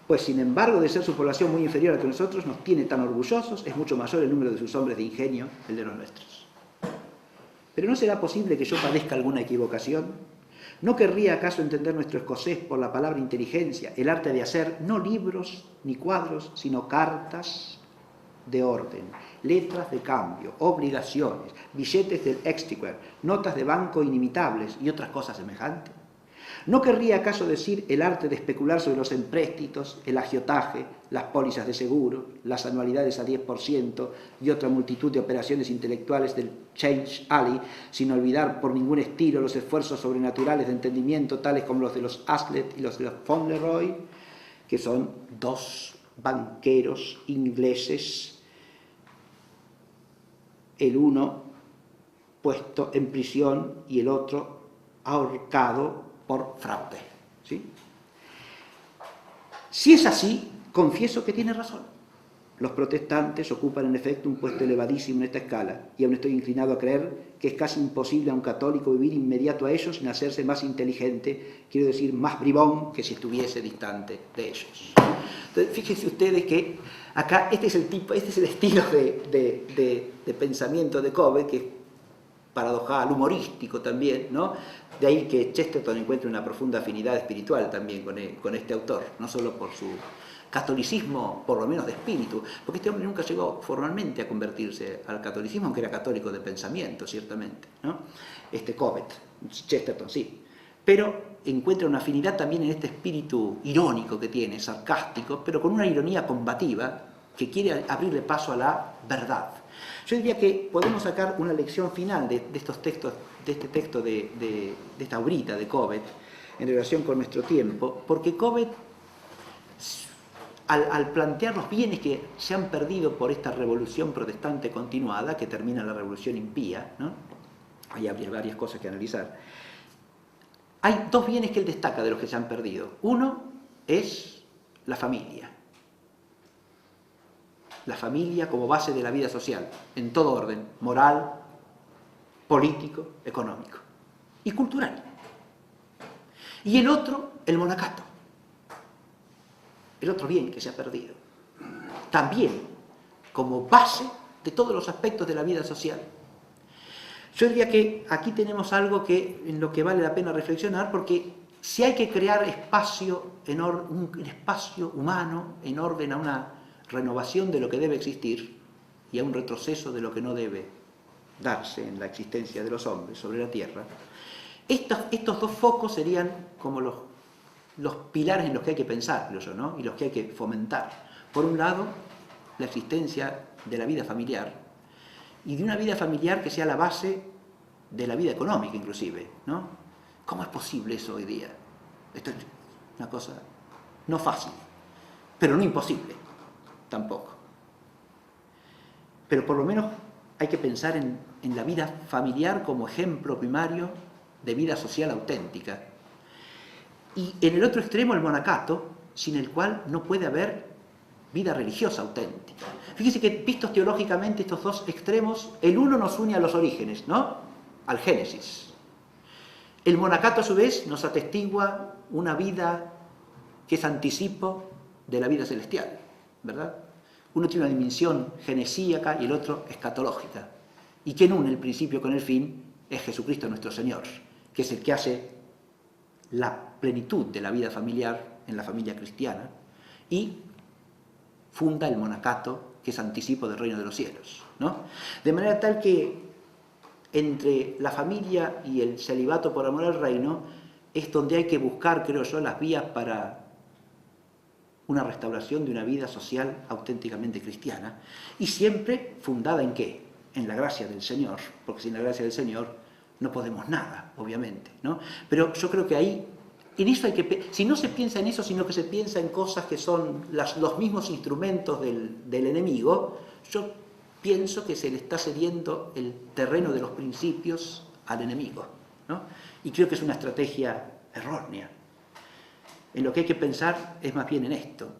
Pues, sin embargo, de ser su población muy inferior a que nosotros, nos tiene tan orgullosos, es mucho mayor el número de sus hombres de ingenio, el de los nuestros. Pero ¿no será posible que yo padezca alguna equivocación? ¿No querría acaso entender nuestro escocés por la palabra inteligencia, el arte de hacer no libros ni cuadros, sino cartas de orden, letras de cambio, obligaciones, billetes del Exchequer, notas de banco inimitables y otras cosas semejantes? ¿No querría acaso decir el arte de especular sobre los empréstitos, el agiotaje, las pólizas de seguro, las anualidades a 10% y otra multitud de operaciones intelectuales del Change Alley, sin olvidar por ningún estilo los esfuerzos sobrenaturales de entendimiento tales como los de los Hazlitt y los de los Fauntleroy, que son dos banqueros ingleses, el uno puesto en prisión y el otro ahorcado por fraude, ¿sí? Si es así, confieso que tiene razón. Los protestantes ocupan en efecto un puesto elevadísimo en esta escala, y aún estoy inclinado a creer que es casi imposible a un católico vivir inmediato a ellos sin hacerse más inteligente, quiero decir, más bribón, que si estuviese distante de ellos. Entonces, fíjense ustedes que acá este es el estilo de pensamiento de Cobbett, que paradojal, humorístico también, ¿no? De ahí que Chesterton encuentre una profunda afinidad espiritual también con este autor, no solo por su catolicismo, por lo menos de espíritu, porque este hombre nunca llegó formalmente a convertirse al catolicismo, aunque era católico de pensamiento, ciertamente, ¿no? Cobbett, Chesterton sí, pero encuentra una afinidad también en este espíritu irónico que tiene, sarcástico, pero con una ironía combativa que quiere abrirle paso a la verdad. Yo diría que podemos sacar una lección final de estos textos, de este texto de esta obrita de Cobbett en relación con nuestro tiempo, porque Cobbett, al plantear los bienes que se han perdido por esta revolución protestante continuada, que termina la revolución impía, ¿no? Ahí habría varias cosas que analizar. Hay dos bienes que él destaca de los que se han perdido. Uno es la familia. La familia como base de la vida social, en todo orden, moral, político, económico y cultural. Y el otro, el monacato, el otro bien que se ha perdido, también como base de todos los aspectos de la vida social. Yo diría que aquí tenemos algo en lo que vale la pena reflexionar, porque si hay que crear un espacio humano en orden a una renovación de lo que debe existir y a un retroceso de lo que no debe darse en la existencia de los hombres sobre la tierra, estos dos focos serían como los pilares en los que hay que pensar, creo yo, ¿no? Y los que hay que fomentar. Por un lado, la existencia de la vida familiar, y de una vida familiar que sea la base de la vida económica inclusive, ¿no? ¿Cómo es posible eso hoy día? Esto es una cosa no fácil, pero no imposible tampoco. Pero por lo menos hay que pensar en la vida familiar como ejemplo primario de vida social auténtica. Y en el otro extremo el monacato, sin el cual no puede haber vida religiosa auténtica. Fíjese que vistos teológicamente estos dos extremos, el uno nos une a los orígenes, ¿no? Al Génesis. El monacato a su vez nos atestigua una vida que es anticipo de la vida celestial, ¿verdad? Uno tiene una dimensión genesíaca y el otro escatológica. Y quien une el principio con el fin es Jesucristo nuestro Señor, que es el que hace la plenitud de la vida familiar en la familia cristiana y funda el monacato, que es anticipo del reino de los cielos, ¿no? De manera tal que entre la familia y el celibato por amor al reino es donde hay que buscar, creo yo, las vías para una restauración de una vida social auténticamente cristiana, y siempre fundada ¿en qué? En la gracia del Señor, porque sin la gracia del Señor no podemos nada, obviamente, ¿no? Pero yo creo que ahí, en eso hay que, si no se piensa en eso, sino que se piensa en cosas que son los mismos instrumentos del enemigo, yo pienso que se le está cediendo el terreno de los principios al enemigo, ¿no? Y creo que es una estrategia errónea. En lo que hay que pensar es más bien en esto.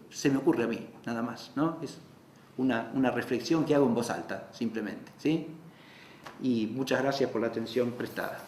Se me ocurre a mí, nada más, ¿no? Es una reflexión que hago en voz alta, simplemente, ¿sí? Y muchas gracias por la atención prestada.